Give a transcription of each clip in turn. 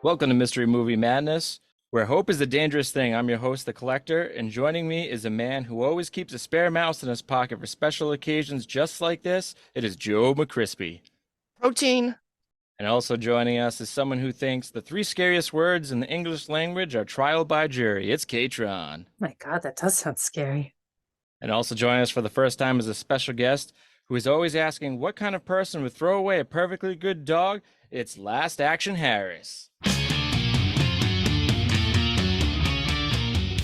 Welcome to Mystery Movie Madness, where hope is a dangerous thing. I'm your host, The Collector, and joining me is a man who always keeps a spare mouse in his pocket for special occasions just like this. It is Joe McCrispy. Protein. And also joining us is someone who thinks the three scariest words in the English language are trial by jury. It's K-Tron. My God, that does sound scary. And also joining us for the first time is a special guest who is always asking what kind of person would throw away a perfectly good dog. It's Last Action Harris.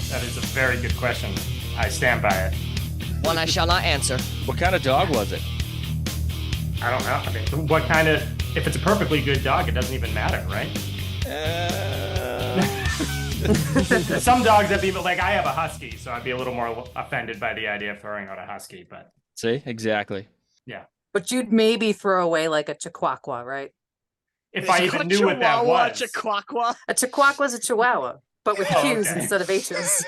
That is a very good question. I stand by it. One I shall not answer. What kind of dog was it? I don't know. I mean, what kind of... If it's a perfectly good dog, it doesn't even matter, right? Some dogs have even... Like, I have a husky, so I'd be a little more offended by the idea of throwing out a husky, but... See? Exactly. Yeah. But you'd maybe throw away like a chihuahua, right? If I even knew what that was. Chihuahua. A chihuahua's a chihuahua, but with Q's instead of H's.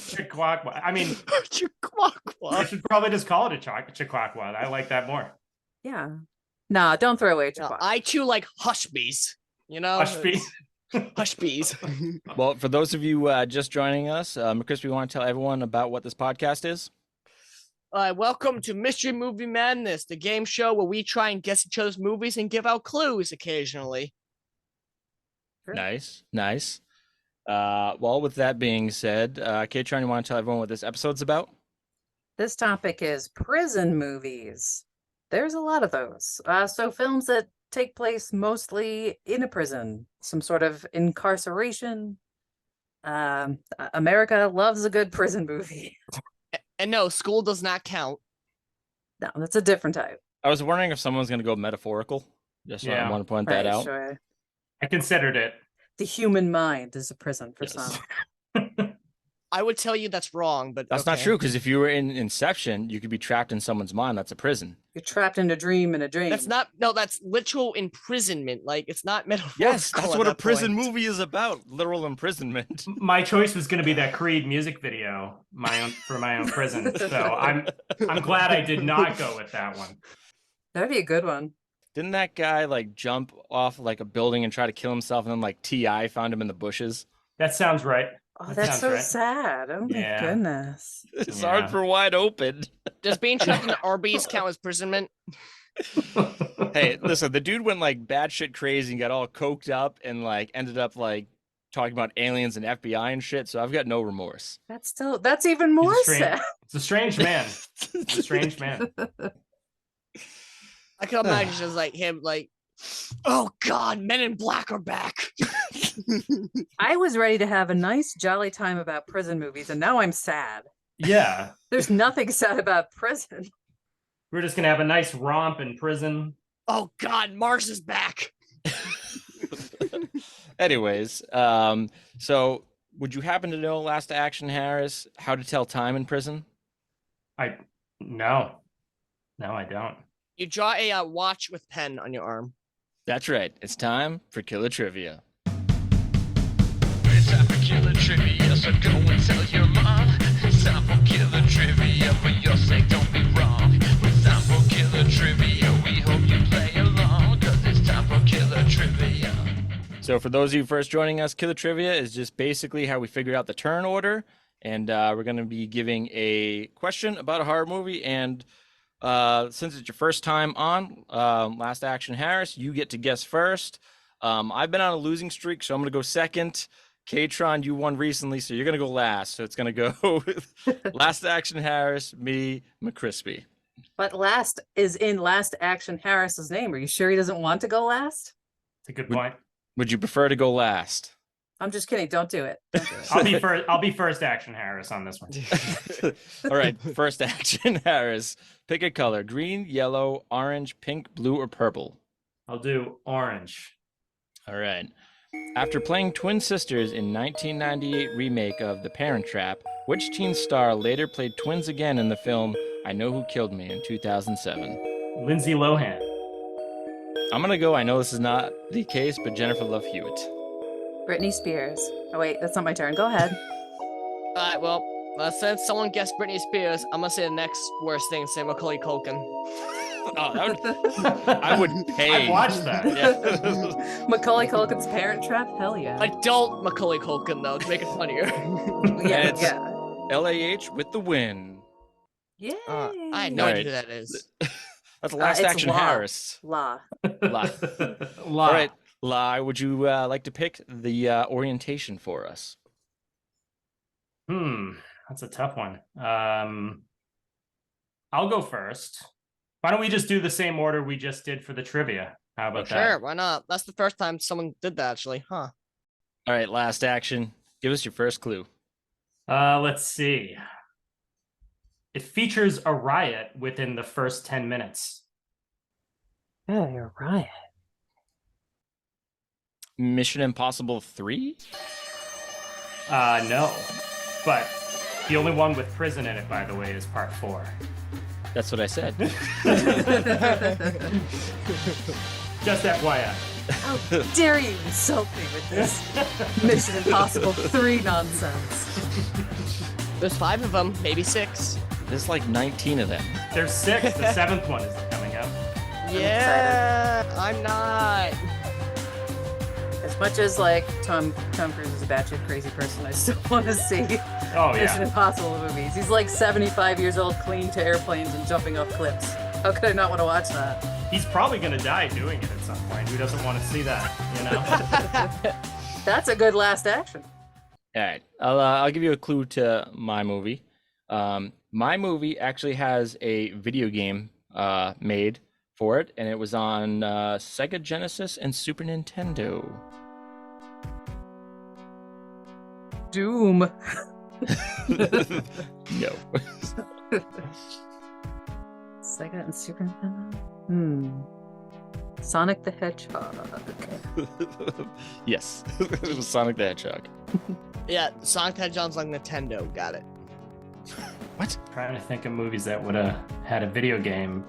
Chihuahua. I mean, Chihuahua. I should probably just call it a chihuahua. I like that more. Yeah. Nah, don't throw away a chihuahua. I too like hush bees. You know? Hush bees. Hush bees. Well, for those of you just joining us, McCrispy, want to tell everyone about what this podcast is? Welcome to Mystery Movie Madness, the game show where we try and guess each other's movies and give out clues occasionally. Sure. Nice. Well, with that being said, K-Tron, you want to tell everyone what this episode's about? This topic is prison movies. There's a lot of those. So films that take place mostly in a prison, some sort of incarceration. America loves a good prison movie. And no, school does not count. No, that's a different type. I was wondering if someone's going to go metaphorical. I want to point that out. Sure. I considered it. The human mind is a prison for Yes. some. I would tell you that's wrong, but That's not true, because if you were in Inception, you could be trapped in someone's mind. That's a prison. You're trapped in a dream in a dream. That's literal imprisonment. Like, it's not metaphorical. Yes, that's what a that prison point. movie is about. Literal imprisonment. My choice was going to be that Creed music video, for my own prison. So I'm glad I did not go with that one. That'd be a good one. Didn't that guy like jump off like a building and try to kill himself, and then like T.I. found him in the bushes? That sounds right. Oh, That that's sounds so right. sad. Oh my Yeah. goodness. His Yeah. arms were wide open. Does being trapped in Arby's count as imprisonment? Hey, listen, the dude went like batshit crazy and got all coked up and like ended up like talking about aliens and FBI and shit. So I've got no remorse. That's even more He's a strange- sad. It's a strange man. It's a strange man. I can imagine just like him, like, oh God, Men in Black are back. I was ready to have a nice jolly time about prison movies, and now I'm sad. Yeah. There's nothing sad about prison. We're just going to have a nice romp in prison. Oh God, Mars is back. Anyways, so would you happen to know, Last Action Harris, how to tell time in prison? No, I don't. You draw a watch with pen on your arm. That's right. It's time for Killer Trivia. It's time for killer trivia, so go and tell your mom. It's time for killer trivia, for your sake, don't be wrong. It's time for killer trivia, we hope you play along, cause it's time for killer trivia. So for those of you first joining us, Killer Trivia is just basically how we figured out the turn order. And we're going to be giving a question about a horror movie. And since it's your first time on Last Action Harris, you get to guess first. I've been on a losing streak, so I'm going to go second. K-Tron, you won recently, so you're going to go last. So it's going to go Last Action Harris, me, McCrispy. But last is in Last Action Harris's name. Are you sure he doesn't want to go last? It's a good point. Would you prefer to go last? I'm just kidding. Don't do it. Don't do it. I'll be first action Harris on this one. All right, first Action Harris. Pick a color: green, yellow, orange, pink, blue, or purple. I'll do orange. All right. After playing twin sisters in 1998 remake of The Parent Trap, which teen star later played twins again in the film I Know Who Killed Me in 2007? Lindsay Lohan. I'm gonna go. I know this is not the case, but Jennifer Love Hewitt. Britney Spears. Oh, wait, that's not my turn. Go ahead. All right, well, since someone guessed Britney Spears, I'm gonna say the next worst thing and say Macaulay Culkin. Oh, I would pay. I'd watch that. Yeah. Macaulay Culkin's Parent Trap? Hell yeah. Adult Macaulay Culkin, though, to make it funnier. Yeah, it's- yeah. LAH with the win. Yay. I had no All idea right. who that is. That's Last it's Action law. Harris. La. La. La. All right, La, would you like to pick the orientation for us? That's a tough one. I'll go first. Why don't we just do the same order we just did for the trivia? How about Sure, that? why not? That's the first time someone did that, actually. Huh. All right, Last Action. Give us your first clue. Let's see. It features a riot within the first 10 minutes. Yeah, you're right. Mission Impossible 3? No. But the only one with prison in it, by the way, is part 4. That's what I said. Just FYI. How dare you insult me with this Mission Impossible 3 nonsense? There's 5 of them, maybe 6. There's like 19 of them. There's 6. The 7th one is coming up. Yeah, I'm not. As much as like Tom Cruise is a batshit crazy person, I still want to see Oh, Mission yeah. Impossible movies. He's like 75 years old, clinging to airplanes and jumping off cliffs. How could I not want to watch that? He's probably going to die doing it at some point. Who doesn't want to see that, you know? That's a good Last Action. All right, I'll give you a clue to my movie. My movie actually has a video game made for it, and it was on Sega Genesis and Super Nintendo. Doom. No. Sega and Super Nintendo? Sonic the Hedgehog. Yes, it was Sonic the Hedgehog. Yeah, Sonic the Hedgehog's on Nintendo. Got it. What? Trying to think of movies that would have had a video game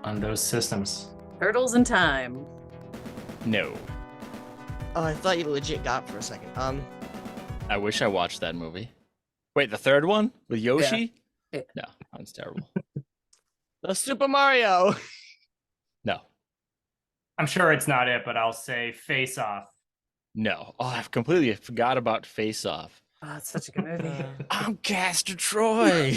on those systems. Turtles in Time. No. Oh, I thought you legit got it for a second. I wish I watched that movie. Wait, the third one with Yoshi? Yeah. No, that one's terrible. the Super Mario. No. I'm sure it's not it, but I'll say Face Off. No. Oh, I completely forgot about Face Off. Oh, it's such a good movie. I'm Castor Troy.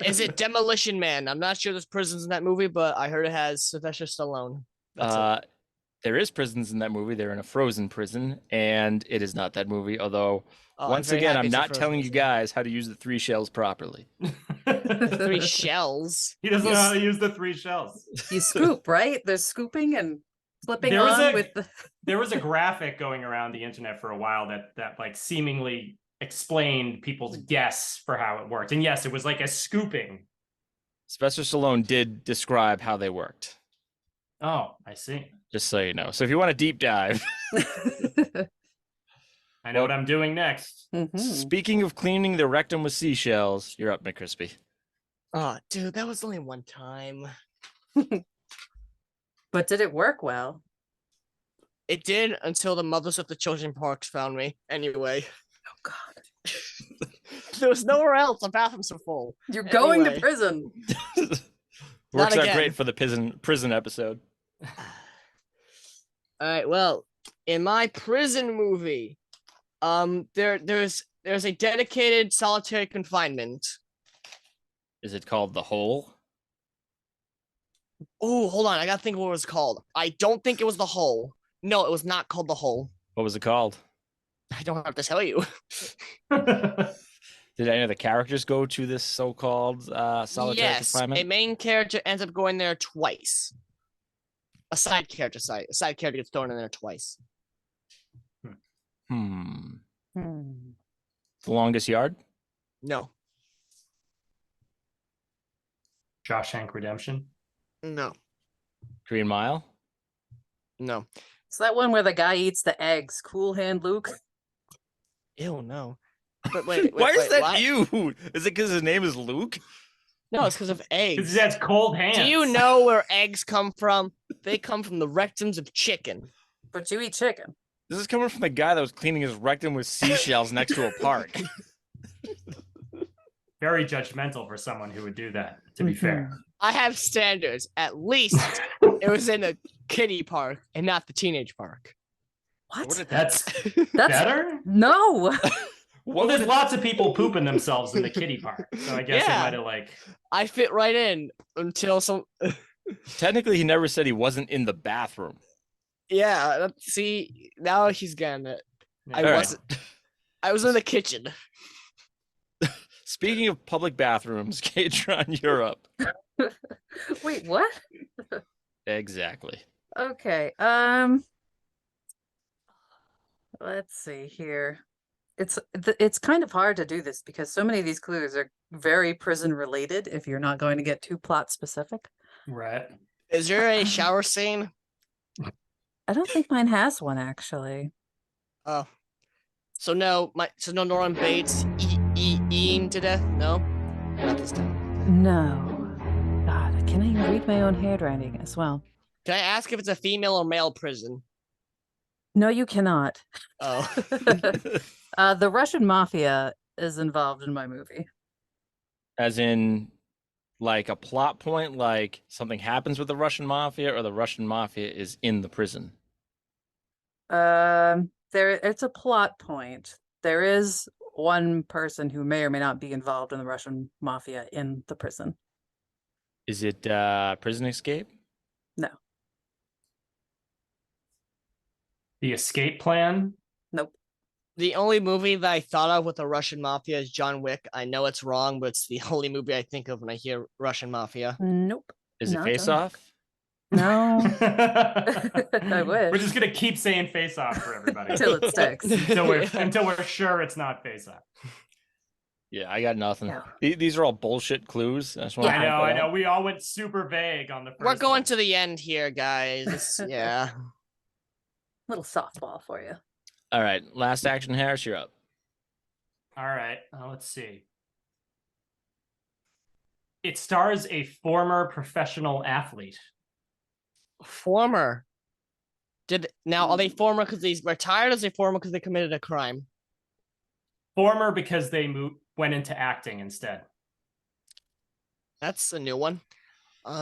Is it Demolition Man? I'm not sure there's prisons in that movie, but I heard it has Sylvester Stallone. That's it. There is prisons in that movie. They're in a frozen prison, and it is not that movie. Although, Oh, once very again, happy I'm it's a not frozen telling you prison. guys how to use the 3 shells properly. 3 shells. He doesn't know how to use the 3 shells. You scoop, right? There's scooping and flipping There was on a- with the... There was a graphic going around the internet for a while that like seemingly explained people's guess for how it worked. And yes, it was like a scooping. Sylvester Stallone did describe how they worked, Oh, I see. just so you know. So if you want a deep dive, I know what I'm doing next. Mhm. speaking of cleaning the rectum with seashells, you're up, McCrispy. Oh, dude, that was only one time. But did it work well? It did until the mothers of the children parks found me. Anyway, Oh God. there was nowhere else. The bathrooms were full. You're going Anyway. to prison. Works out again. great for the prison episode. All right. Well, in my prison movie, there's a dedicated solitary confinement. Is it called The Hole? Oh, hold on. I gotta think what it was called. I don't think it was the Hole. No, it was not called the Hole. What was it called? I don't have to tell you. Did any of the characters go to this so-called solitary Yes, confinement? a main character ends up going there twice. A side character, sorry. A side character gets thrown in there twice. Hmm. Hmm. The Longest Yard? No. Shawshank Redemption. No. Green Mile? No. It's that one where the guy eats the eggs. Cool Hand Luke. Ew, no. But wait, Why is that what? you? Is it because his name is Luke? No, it's because of eggs. That's cold hands. Do you know where eggs come from? They come from the rectums of chicken. But you eat chicken. This is coming from the guy that was cleaning his rectum with seashells next to a park. Very judgmental for someone who would do that, to be fair. I have standards. At least it was in a kiddie park and not the teenage park. What? That's That's better? no. Well, there's lots of people pooping themselves in the kiddie park. So I guess Yeah. it might have like... I fit right in until some. Technically, he never said he wasn't in the bathroom. Yeah. See, now he's getting it. I All right. wasn't. I was in the kitchen. Speaking of public bathrooms, K-Tron, you're up. Wait, what? Exactly. Okay. Let's see here. It's kind of hard to do this because so many of these clues are very prison related if you're not going to get too plot specific. Right. Is there a shower scene? I don't think mine has one actually. Oh. So no Norman Bates eating to death? No? Not this time. No. God, can I even read my own handwriting as well? Can I ask if it's a female or male prison? No, you cannot. Oh. The Russian mafia is involved in my movie. As in, like a plot point, like something happens with the Russian mafia, or the Russian mafia is in the prison. It's a plot point. There is one person who may or may not be involved in the Russian mafia in the prison. Is it Prison Escape? No. The escape plan? Nope. The only movie that I thought of with the Russian mafia is John Wick. I know it's wrong, but it's the only movie I think of when I hear Russian mafia. Nope. Is it Not Face done. Off? No. I wish. We're just gonna keep saying face off for everybody. Until it sticks. until we're sure it's not face off. Yeah, I got nothing. No. These are all bullshit clues. I just want to I know. We all went super vague on the first We're going one. to the end here, guys. Yeah. Little softball for you. All right, last action, Harris, you're up. All right, let's see. It stars a former professional athlete. Former. Are they former because he's retired, or is they former because they committed a crime? Former because they went into acting instead. That's a new one. All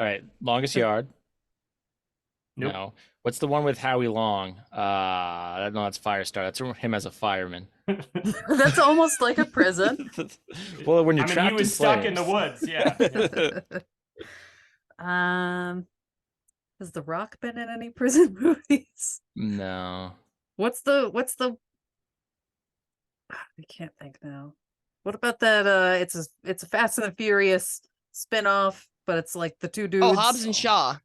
right, Longest Yard. Nope. No. What's the one with Howie Long? I don't know. That's Firestar. That's him as a fireman. That's almost like a prison. Well, when you're I mean, trapped he was in stuck in the flames. woods. Yeah. Has The Rock been in any prison movies? No. What's the I can't think now. What about that it's a Fast and the Furious spin-off, but it's like the two dudes. Oh, Hobbs and Shaw.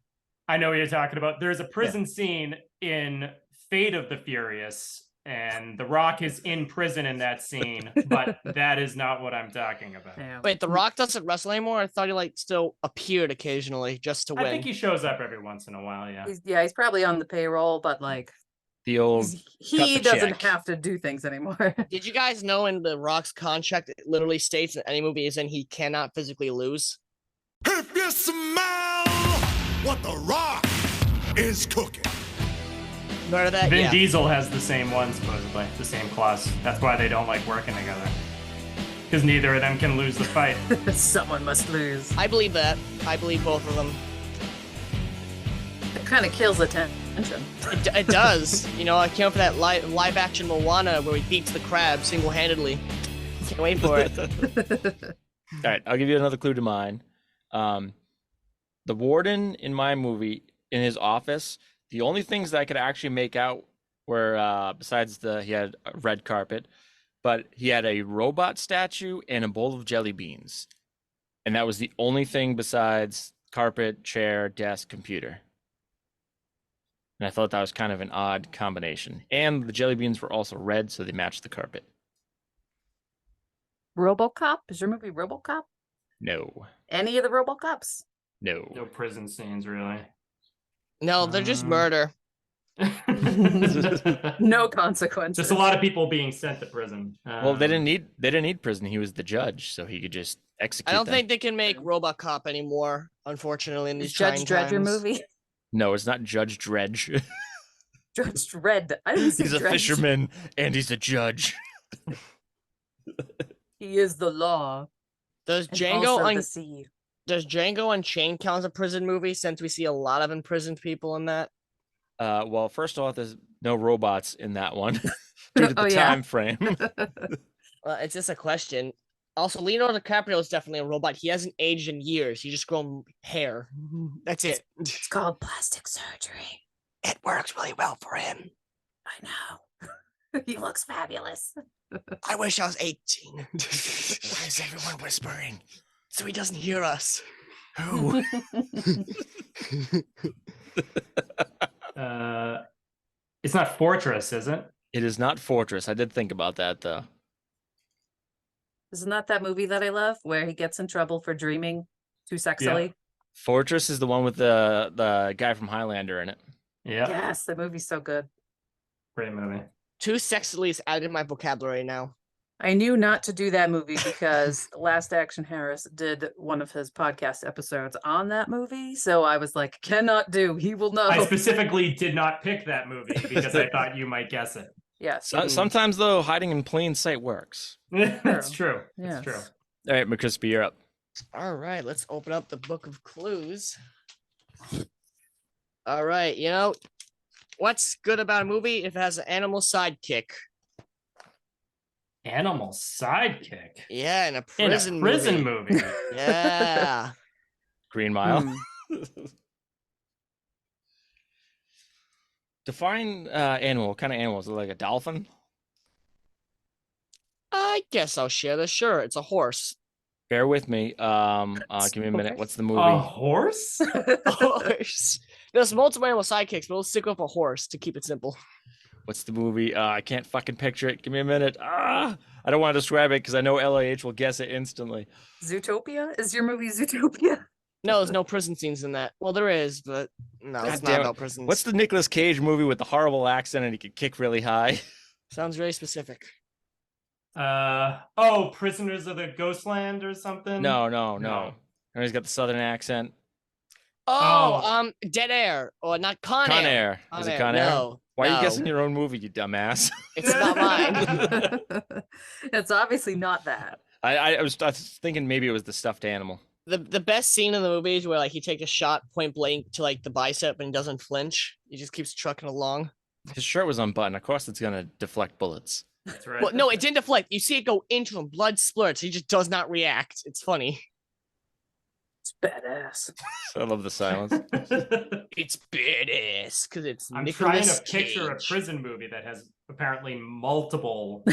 I know what you're talking about. There's a prison scene in Fate of the Furious, and The Rock is in prison in that scene, but that is not what I'm talking about. Yeah. Wait, The Rock doesn't wrestle anymore? I thought he still appeared occasionally just to win. I think he shows up every once in a while, yeah. He's probably on the payroll, but like The old. he the doesn't check. have to do things anymore. Did you guys know in The Rock's contract it literally states that any movie he's in he cannot physically lose? If you smell what The Rock is cooking. Remember that? Vin Yeah. Diesel has the same one, supposedly, the same clause. That's why they don't like working together. Because neither of them can lose the fight. Someone must lose. I believe that. I believe both of them. It kind of kills the tension. It does. I came up with that live action Moana where he beats the crab single-handedly. Can't wait for it. All right, I'll give you another clue to mine. The warden in my movie, in his office, the only things that I could actually make out were, besides he had a red carpet, but he had a robot statue and a bowl of jelly beans. And that was the only thing besides carpet, chair, desk, computer. And I thought that was kind of an odd combination. And the jelly beans were also red, so they matched the carpet. RoboCop? Is your movie RoboCop? No. Any of the RoboCops? No. No prison scenes, really. No, they're just murder. No consequences. Just a lot of people being sent to prison. Well, they didn't need prison. He was the judge, so he could just execute I don't them. think they can make RoboCop anymore, unfortunately, in these Is Judge trying Dredd your times. movie? No, it's not Judge Dredge. Judge Dredd. I didn't see He's a Dredge. fisherman and he's a judge. He is the law. Does And Django also un- the sea. does Django Unchained count as a prison movie since we see a lot of imprisoned people in that? Well, first off, there's no robots in that one due to the Oh, yeah. time frame. It's just a question. Also, Leonardo DiCaprio is definitely a robot. He hasn't aged in years. He's just grown hair. That's it. It's called plastic surgery. It works really well for him. I know. He looks fabulous. I wish I was 18. Why is everyone whispering? So he doesn't hear us. Who? It's not Fortress, is it? It is not Fortress. I did think about that though. Isn't that movie that I love where he gets in trouble for dreaming too sexily? Fortress is the one with the guy from Highlander in it. Yeah. Yes, the movie's so good. Great movie. Too sexily is added in my vocabulary now. I knew not to do that movie because Last Action Harris did one of his podcast episodes on that movie. So I was like, cannot do. He will know. I specifically did not pick that movie because I thought you might guess it. Yes. Sometimes though, hiding in plain sight works. That's true. Yes. That's true. All right, McCrispy, you're up. All right, let's open up the book of clues. All right, what's good about a movie if it has an animal sidekick? Animal sidekick Yeah, in a in prison a prison movie. movie. Yeah. Green Mile. Hmm. Define animal. What kind of animal? Is it like a dolphin? I guess I'll share this. Sure, it's a horse. Bear with me. Give me a minute. What's the movie? A horse? Horse. There's multiple animal sidekicks, but we'll stick with a horse to keep it simple. What's the movie? I can't fucking picture it. Give me a minute. I don't want to describe it because I know LAH will guess it instantly. Zootopia? Is your movie Zootopia? No, there's no prison scenes in that. Well, there is, but no, God it's damn not it. about prisons. What's the Nicolas Cage movie with the horrible accent and he can kick really high? Sounds very specific. Prisoners of the Ghostland or something? No. No. And he's got the southern accent. Dead Air or not Con Con Air. Air. Con Is it Air, Con Air? no, Why are no. you guessing your own movie, you dumbass? It's not mine. It's obviously not that. I was thinking maybe it was the stuffed animal. The best scene in the movie is where he takes a shot point blank to the bicep and he doesn't flinch. He just keeps trucking along. His shirt was unbuttoned. Of course, it's gonna deflect bullets. That's right. Well, no, it didn't deflect. You see it go into him. Blood splurts. He just does not react. It's funny. It's badass. I love the silence. It's badass because it's I'm Nicolas trying to picture a Cage. prison movie that has apparently multiple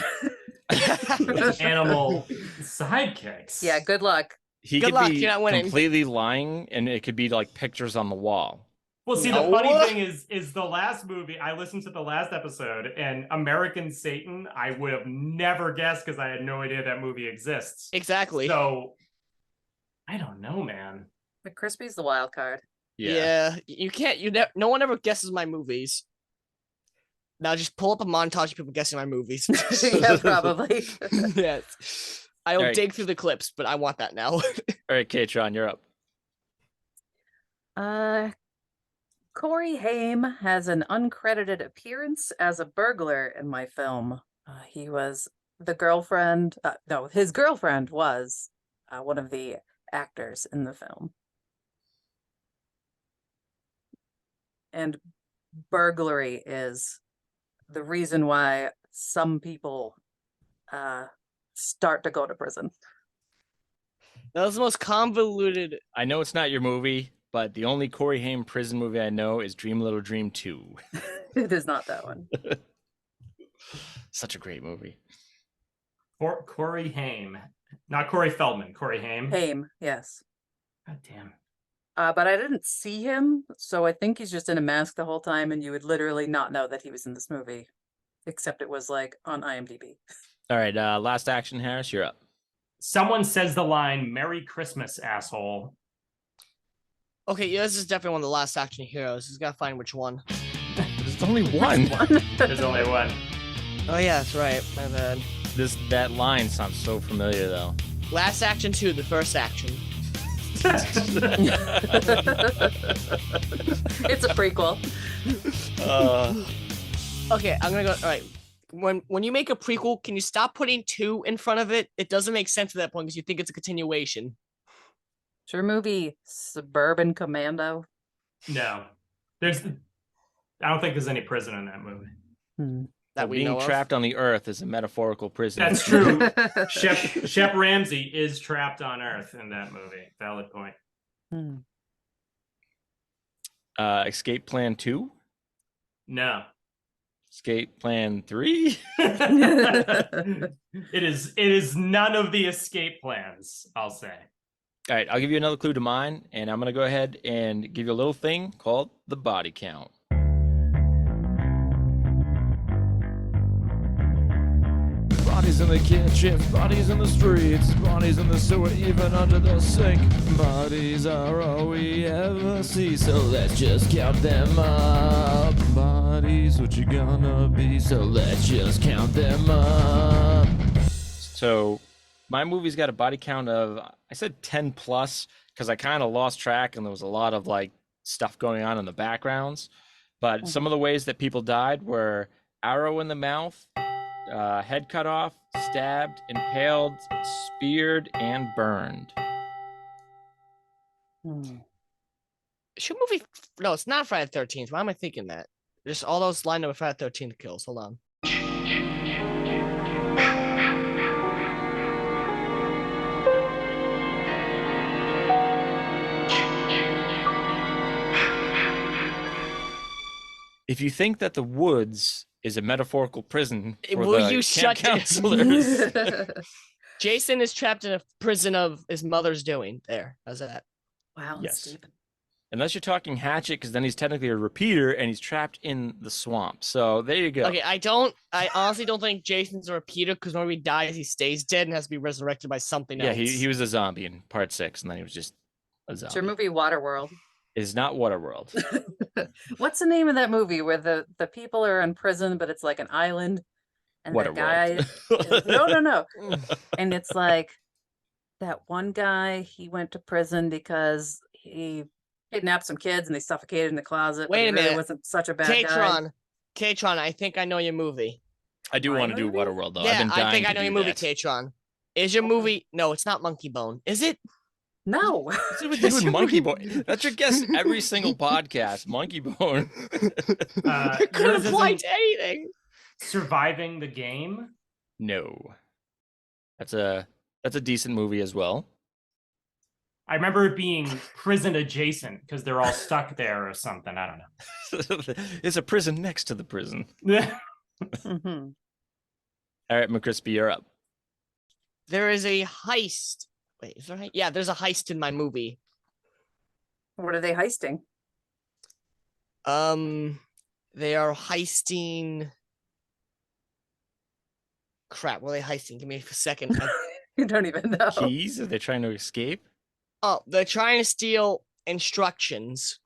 animal sidekicks. Yeah, good luck. He Good could luck, be you're not winning. completely lying, and it could be like pictures on the wall. Well, see, No. the funny thing is the last movie, I listened to the last episode, and American Satan, I would have never guessed because I had no idea that movie exists. Exactly. So, I don't know, man. McCrispy's the wild card. Yeah. You can't. No one ever guesses my movies. Now just pull up a montage of people guessing my movies. Yeah, probably. Yes. I will Alright. dig through the clips, but I want that now. All right, K-Tron, you're up. Corey Haim has an uncredited appearance as a burglar in my film. He was the girlfriend. No, his girlfriend was one of the actors in the film. And burglary is the reason why some people start to go to prison. That was the most convoluted. I know it's not your movie, but the only Corey Haim prison movie I know is Dream Little Dream 2. It is not that one. Such a great movie. Corey Haim. Not Corey Feldman, Corey Haim. Haim, yes. God damn. But I didn't see him, so I think he's just in a mask the whole time, and you would literally not know that he was in this movie, except it was on IMDb. All right, Last Action Harris, you're up. Someone says the line, "Merry Christmas, asshole." Okay, yeah, this is definitely one of the last action heroes. He's got to find which one. There's only one. There's only one. Oh, yeah, that's right. My bad. That line sounds so familiar, though. Last action 2, the first action. It's a prequel. Okay, I'm gonna go. All right, when you make a prequel, can you stop putting 2 in front of it? It doesn't make sense at that point because you think it's a continuation. Is your movie Suburban Commando? No, I don't think there's any prison in that movie. That So we being know trapped on the Earth is a metaphorical prison. That's true. Shep Ramsey is trapped on Earth in that movie. Valid point. Escape Plan 2? No. Escape Plan 3? It is none of the escape plans, I'll say. All right, I'll give you another clue to mine, and I'm going to go ahead and give you a little thing called the body count. Bodies in the kitchen, bodies in the streets, bodies in the sewer, even under the sink. Bodies are all we ever see, so let's just count them up. Bodies, what you gonna be, so let's just count them up. So my movie's got a body count of, I said 10 plus, because I kind of lost track and there was a lot of like stuff going on in the backgrounds. But some of the ways that people died were arrow in the mouth, head cut off, stabbed, impaled, speared, and burned. Should movie? No, it's not Friday the 13th. Why am I thinking that? Just all those lined up with Friday the 13th kills. Hold on. If you think that the woods is a metaphorical prison for Will the you camp shut counselors, Jason is trapped in a prison of his mother's doing. There. How's that? Wow, Yes. that's deep. unless you're talking Hatchet, because then he's technically a repeater and he's trapped in the swamp. So there you go. Okay, I honestly don't think Jason's a repeater because whenever he dies, he stays dead and has to be resurrected by something Yeah, else. he was a zombie in part 6, and then he was just a It's your zombie. movie Waterworld. It's not Waterworld. What's the name of that movie where the people are in prison, but it's like an island, and the guy? Waterworld. No. And it's like that one guy. He went to prison because he kidnapped some kids and they suffocated in the closet. Wait but he a really minute. wasn't such a bad guy. K-Tron, I think I know your movie. I do My want to do movie? Waterworld, though. I've Yeah, been dying I think to I know do your movie, that. K-Tron. Is your movie? No, it's not Monkey Bone. Is it? No. What's it with you and Monkey Bone? That's your guess every single podcast. Monkey Bone. It could yours apply isn't to anything. Surviving the Game. No. That's a decent movie as well. I remember it being prison adjacent because they're all stuck there or something. I don't know. It's a prison next to the prison. Mhm. All right, McCrispy, you're up. There is a heist. Wait, is there? Yeah, there's a heist in my movie. What are they heisting? They are heisting. Crap, what are they heisting? Give me a second. You don't even know. Keys? Are they trying to escape? Oh, they're trying to steal instructions.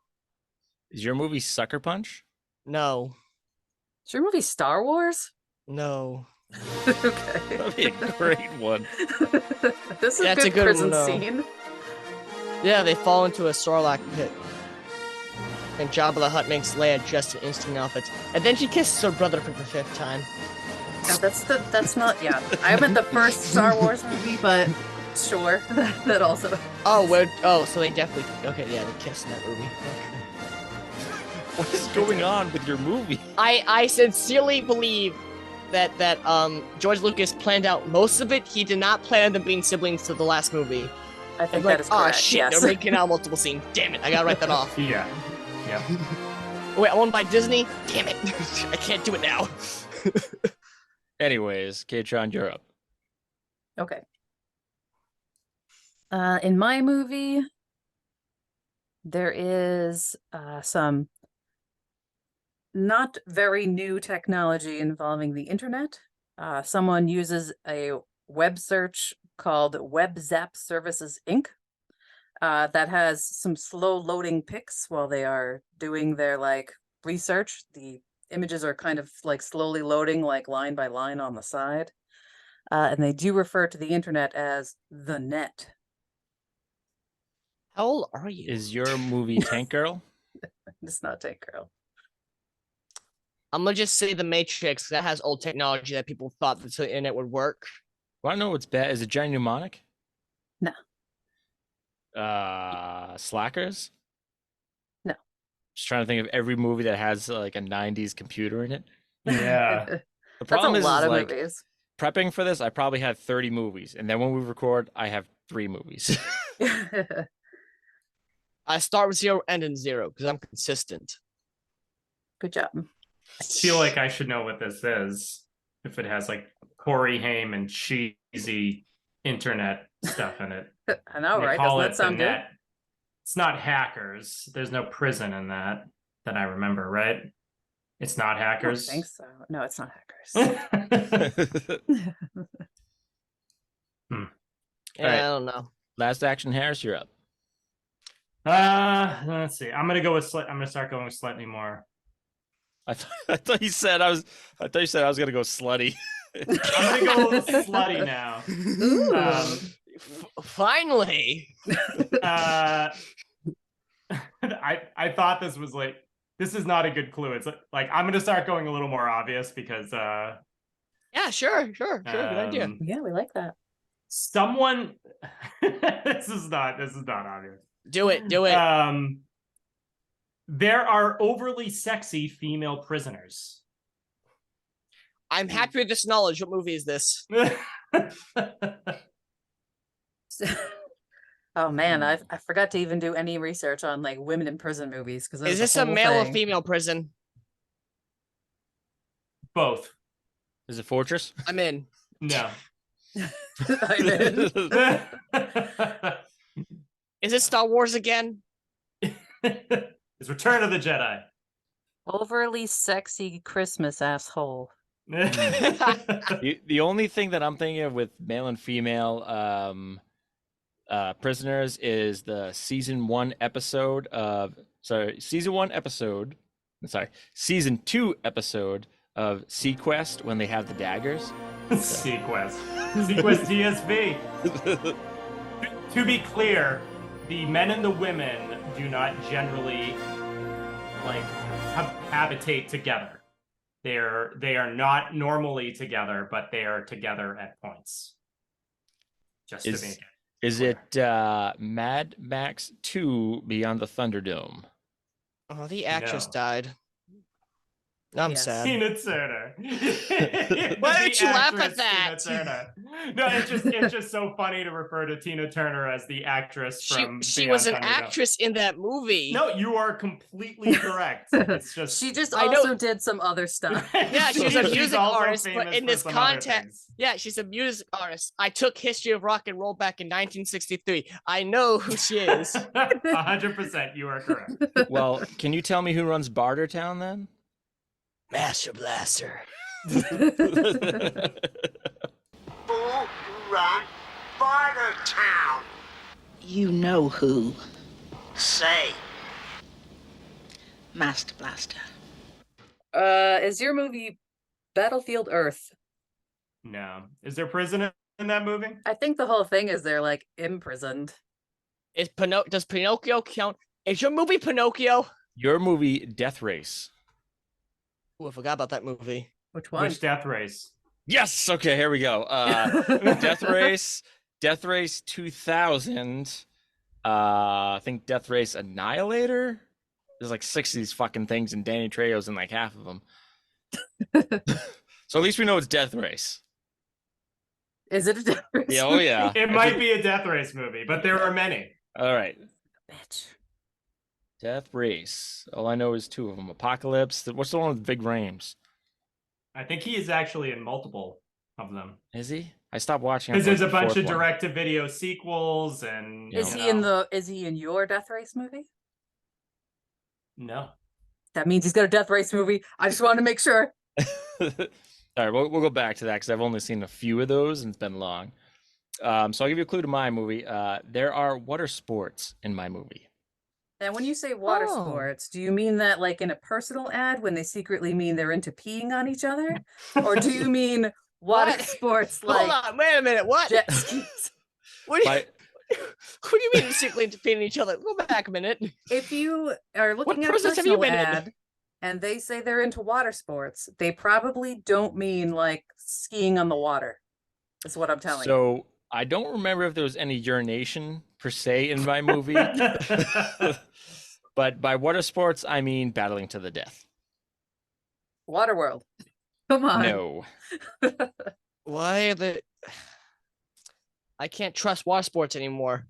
Is your movie Sucker Punch? No, Is your movie Star Wars? no. Okay. That'd be a great one. This is That's a a good good prison one, though. scene. Yeah, they fall into a Sarlacc pit. And Jabba the Hutt makes Leia dressed in instant outfits. And then she kisses her brother for the 5th time. No, that's not, yeah. I meant the first Star Wars movie, but sure. That also. So they definitely, okay, yeah, they kiss in that movie. What is going on with your movie? I sincerely believe that George Lucas planned out most of it. He did not plan them being siblings to the last movie. I think And that is correct. shit, yes. they're making out multiple scenes. Damn it, I gotta write that off. Yeah. Yep. Wait, I'm owned by Disney? Damn it. I can't do it now. Anyways, K-Tron, you're up. Okay. In my movie, there is some not very new technology involving the internet. Someone uses a web search called Web Zap Services Inc. That has some slow loading pics while they are doing their research. The images are kind of slowly loading, line by line on the side. And they do refer to the internet as the net. How old are you? Is your movie Tank Girl? It's not Tank Girl. I'm gonna just say The Matrix. That has old technology that people thought that the internet would work. Well, I know what's bad. Is it Johnny Mnemonic? No. Slackers? No. Just trying to think of every movie that has like a 90s computer in it. Yeah. The That's problem a is, lot of like, movies. prepping for this, I probably had 30 movies. And then when we record, I have 3 movies. I start with 0, end in 0 because I'm consistent. Good job. I feel like I should know what this is if it has like Corey Haim and cheesy internet stuff in it. I know, They right? call Doesn't it that sound the good? net. It's not hackers. There's no prison in that I remember, right? It's not I don't hackers. think so. No, it's not hackers. Yeah, Alright. I don't know. Last action, Harris, you're up. Let's see. I'm gonna start going with slightly more. I thought you said I was gonna go slutty. I'm gonna go slutty now. Finally. I thought this was like, this is not a good clue. It's like I'm gonna start going a little more obvious because Yeah, sure. Good idea. Yeah, we like that. someone this is not obvious. Do it. There are overly sexy female prisoners. I'm happy with this knowledge. What movie is this? Oh man, I forgot to even do any research on like women in prison movies because Is this a male or female prison? Both. Is it Fortress? I'm in. No. I'm in. Is it Star Wars again? It's Return of the Jedi. Overly sexy Christmas asshole. The only thing that I'm thinking of with male and female prisoners is the season 2 episode of Sequest when they have the daggers. Sequest TSV. To be clear, the men and the women do not generally like habitate together. They are not normally together, but they are together at points. Just to make it. Is it Mad Max 2 Beyond the Thunderdome? Oh, the actress No. died. I'm Yes. sad. Tina Turner. Why did you laugh at actress that? Tina Turner. No, it's just so funny to refer to Tina Turner as the actress from She Beyond was an Thunderdome. actress in that movie. No, you are completely correct. It's just She just I know- also did some other stuff. Yeah, she's a music also artist, but famous in for this some other context, things. yeah, she's a music artist. I took history of rock and roll back in 1963. I know who she is. 100%, you are correct. Well, can you tell me who runs Bartertown then? Master Blaster. Who run Bartertown? You know who. Say. Master Blaster. Is your movie Battlefield Earth? No. Is there prison in that movie? I think the whole thing is they're like imprisoned. Does Pinocchio count? Is your movie Pinocchio? Your movie Death Race. Oh, I forgot about that movie. Which one? Which Death Race? Yes. Okay, here we go. Death Race 2000. I think Death Race Annihilator. There's like 6 of these fucking things, and Danny Trejo's in like half of them. So at least we know it's Death Race. Is it a Death Race? Yeah, oh yeah. It might be a Death Race movie, but there are many. All right. Bitch. Death Race. All I know is 2 of them. Apocalypse. What's the one with Big Rames? I think he is actually in multiple of them. Is he? I stopped watching. Because there's a the bunch 4th of one. direct-to-video sequels and... Is you he in know. is he in your Death Race movie? No. That means he's got a Death Race movie. I just wanted to make sure. All right, we'll go back to that because I've only seen a few of those and it's been long. So I'll give you a clue to my movie. There are water sports in my movie. And when you say water Oh. sports, do you mean that like in a personal ad when they secretly mean they're into peeing on each other? Or do you mean water What? sports like Hold on, wait a minute. What? jet skis? What do you, My- what do you mean secretly interfering each other? Go back a minute. If you are looking at a prisons have you personal been in? ad and they say they're into water sports, they probably don't mean like skiing on the water. That's what I'm telling you. So I don't remember if there was any urination per se in my movie, but by water sports, I mean battling to the death. Waterworld. Come on. No. Why are the? I can't trust water sports anymore.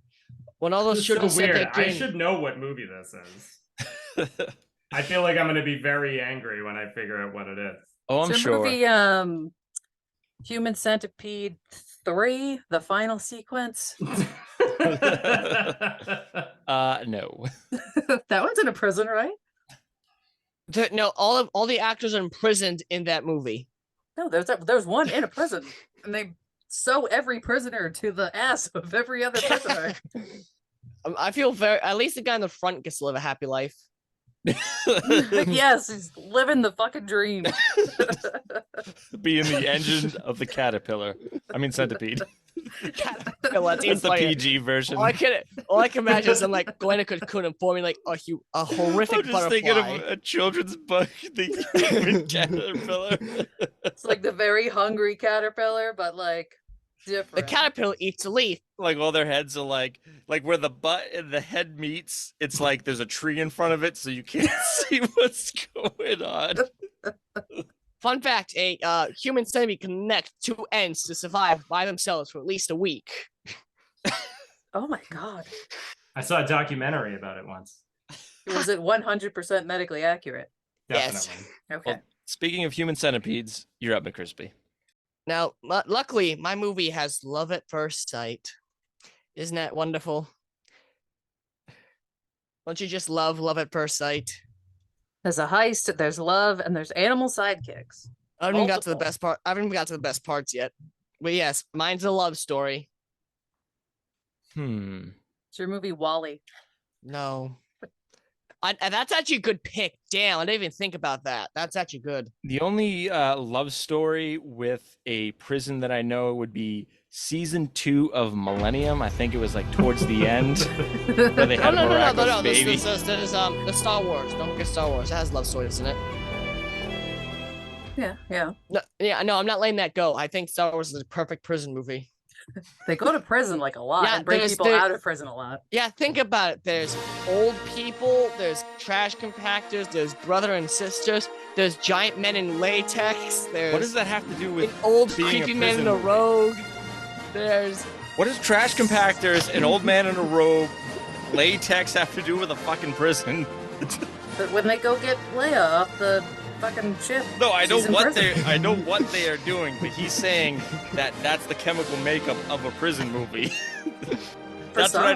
When all those This is children so said weird. that I game, should know what movie this is. I feel like I'm going to be very angry when I figure out what it is. Oh, I'm It's a sure. movie, Human Centipede 3, the final sequence. No. That one's in a prison, right? no, all the actors are imprisoned in that movie. No, there's one in a prison, and they sew every prisoner to the ass of every other prisoner. I feel at least the guy in the front gets to live a happy life. Yes, he's living the fucking dream. Being the engine of the caterpillar. I mean centipede. It's That's the PG version. All I can imagine is I'm like going to cocoon and forming like a horrific I'm just butterfly. thinking of a children's book, the human caterpillar. It's like the very hungry caterpillar, but like different. The caterpillar eats a leaf. Like all their heads are like where the butt and the head meets, it's like there's a tree in front of it, so you can't see what's going on. Fun fact: a human centipede can connect two ends to survive by themselves for at least a week. Oh my god. I saw a documentary about it once. Was it 100% medically accurate? Yes. Definitely. Okay. Well, speaking of human centipedes, you're up, McCrispy. Now, luckily, my movie has love at first sight. Isn't that wonderful? Don't you just love at first sight? There's a heist, there's love, and there's animal sidekicks. I haven't even got to the Multiple. best part. I haven't even got to the best parts yet. But yes, mine's a love story. It's your movie Wall-E. No. That's actually a good pick. Damn, I didn't even think about that. That's actually good. The only love story with a prison that I know would be season 2 of Millennium. I think it was like towards the end where they had a miraculous baby. There's the Star Wars. Don't forget Star Wars. It has love stories in it. Yeah. No, I'm not letting that go. I think Star Wars is a perfect prison movie. They go to prison like a lot Yeah, and bring there's- people there- out of prison a lot. Yeah, think about it. There's old people, there's trash compactors, there's brother and sisters, there's giant men in latex, there's What does that have to do an with old being a creepy man in prison a movie? robe. There's What does trash compactors, an old man in a robe, latex have to do with a fucking prison? But when they go get Leia off the fucking ship, No, I know she's in what prison. they are doing, but he's saying that that's the chemical makeup of a prison movie. That's what I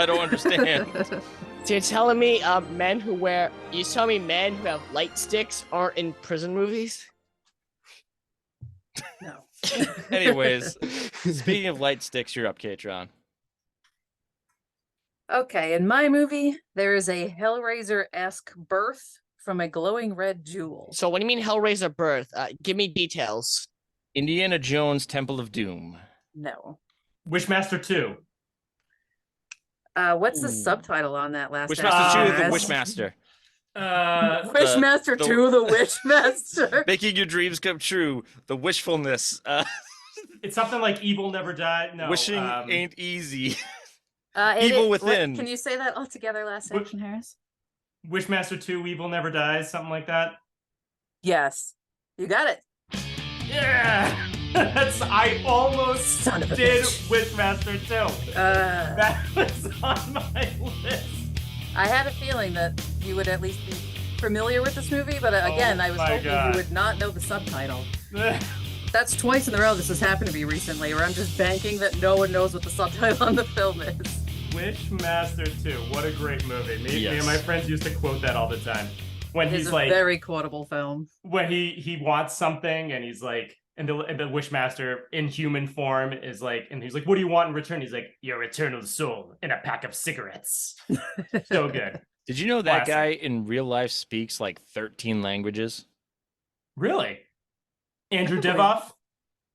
don't understand. So you're telling me you're telling me men who have light sticks aren't in prison movies? No. Anyways, speaking of light sticks, you're up, K-Tron. Okay, in my movie, there is a Hellraiser-esque birth from a glowing red jewel. So what do you mean Hellraiser birth? Give me details. Indiana Jones Temple of Doom. No. Wishmaster 2. What's the Ooh. subtitle on that last Wishmaster 2, the episode? Wishmaster. Wishmaster the- 2, the Wishmaster. Making your dreams come true. The wishfulness. It's something like Evil Never Died. No. Wishing ain't easy. It Evil what- Within. Can you say that all together last What- section, Harris? Wishmaster 2, Evil Never Dies, something like that. Yes. You got it. Yeah! I almost Son of a did bitch. Wishmaster 2. That was on my list. I had a feeling that you would at least be familiar with this movie, but again, I was my hoping God. you would not know the subtitle. That's twice in a row this has happened to me recently, where I'm just banking that no one knows what the subtitle on the film is. Wishmaster 2, what a great movie. Me Yes. and my friends used to quote that all the time. When It's he's a like, very quotable film. when he wants something and he's like, and the Wishmaster in human form is like, and he's like, what do you want in return? He's like, your eternal soul in a pack of cigarettes. So good. Did you know that Classic. guy in real life speaks like 13 languages? Really? Andrew Really? Divoff?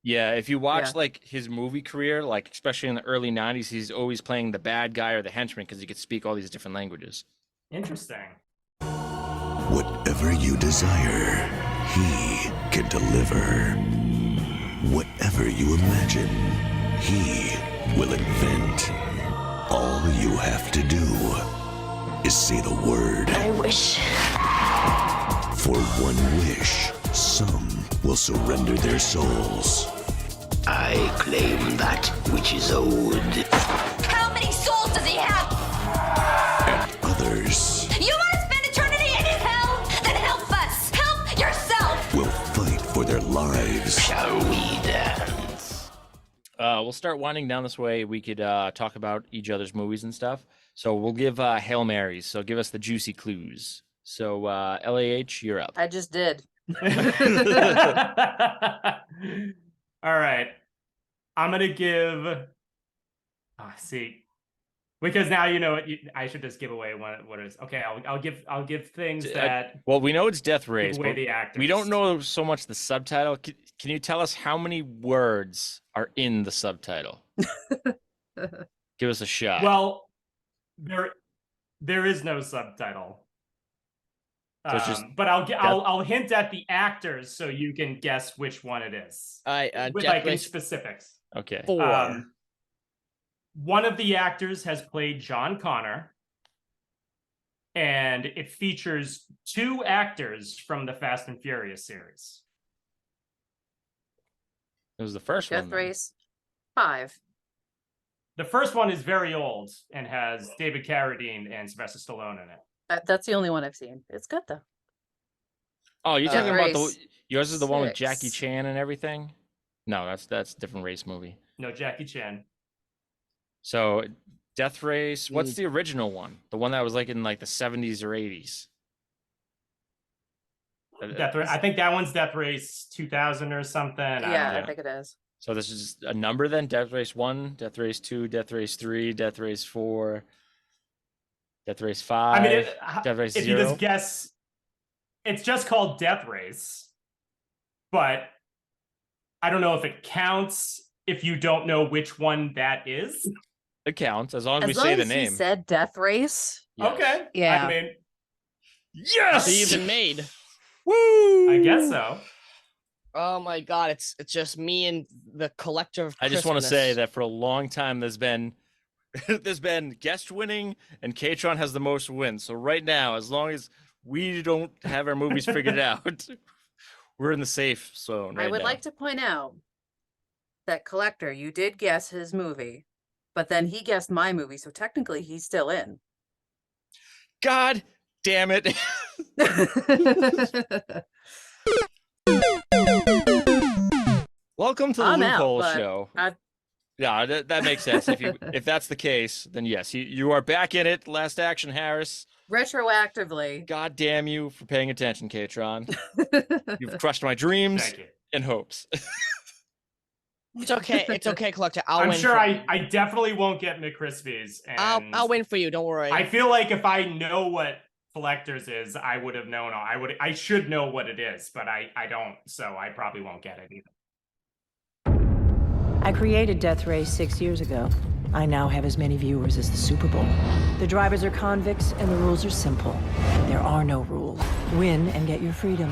Yeah, if you watch Yeah. like his movie career, like especially in the early 90s, he's always playing the bad guy or the henchman because he could speak all these different languages. Interesting. Whatever you desire, he can deliver. Whatever you imagine, he will invent. All you have to do is say the word. I wish. For one wish, some will surrender their souls. I claim that which is owed. How many souls does he have? And others You want to spend eternity in hell? Then help us. Help yourself. will fight for their lives. Shall we dance? We'll start winding down this way. We could talk about each other's movies and stuff. So we'll give Hail Marys. So give us the juicy clues. So LAH, you're up. I just did. All right. I'm gonna give. See, because now you know what. I should just give away what it is. Okay, I'll give things that. Well, we know it's Death Race, give away but the actors. we don't know so much the subtitle. Can you tell us how many words are in the subtitle? Give us a shot. Well, there is no subtitle. So it's just but I'll hint at the actors so you can guess which one it is. All right, With Death like in Race specifics. okay. 4. One of the actors has played John Connor, and it features 2 actors from the Fast and Furious series. It was the first one. Death then. Race 5. The first one is very old and has David Carradine and Sylvester Stallone in it. That's the only one I've seen. It's good though. Oh, you're talking about Race yours is the one with 6. Jackie Chan and everything? No, that's a different race movie. No, Jackie Chan. So Death Race, what's the original one? The one that was like in like the 70s or 80s? Death Race. I think that one's Death Race 2000 or something. Yeah, I think it is. So this is a number then? Death Race 1, Death Race 2, Death Race 3, Death Race 4, Death Race 5, I mean, Death Race if 0. you just guess, it's just called Death Race, but I don't know if it counts if you don't know which one that is. It counts as long as we As long say the as he name. said Death Race. Yes. Okay. Yeah. I mean, Yes! So you've been made. Woo! I guess so. Oh my god, it's just me and the collector of I just want to say Christmas. that for a long time there's been guest winning and K-Tron has the most wins. So right now, as long as we don't have our movies figured out, we're in the safe zone right I would now. like to point out that Collector, you did guess his movie, but then he guessed my movie, so technically he's still in. God damn it. Welcome to the I'm out, Loophole but Show. I- Yeah, that makes sense. If that's the case, then yes, you are back in it. Last Action Harris. Retroactively. God damn you for paying attention, K-Tron. You've crushed my dreams Thank you. and hopes. It's okay. It's okay, collector. I'll I'm win. sure for I definitely won't get McCrispy's. And I'll win for you. Don't worry. I feel like if I know what Collectors is, I would have known. I should know what it is, but I don't. So I probably won't get it either. I created Death Race 6 years ago. I now have as many viewers as the Super Bowl. The drivers are convicts, and the rules are simple. There are no rules. Win and get your freedom.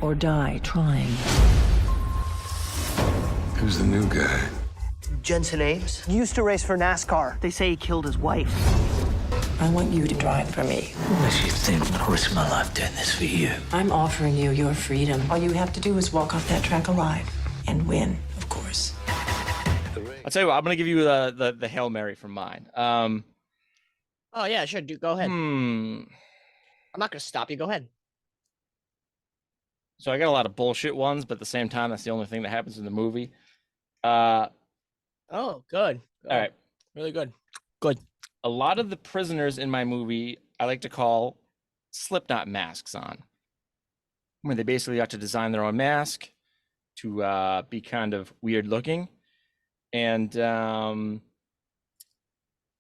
Or die trying. Who's the new guy? Jensen Ames? Used to race for NASCAR. They say he killed his wife. I want you to drive for me. What makes you think I'm gonna risk my life doing this for you? I'm offering you your freedom. All you have to do is walk off that track alive. And win, of course. I'll tell you what, I'm going to give you the Hail Mary from mine. Oh yeah, sure. Go ahead. Hmm. I'm not gonna stop you. Go ahead. So I got a lot of bullshit ones, but at the same time, that's the only thing that happens in the movie. All Oh, good. right. Really good. Good. A lot of the prisoners in my movie, I like to call Slipknot masks on. Where they basically got to design their own mask to be kind of weird looking. And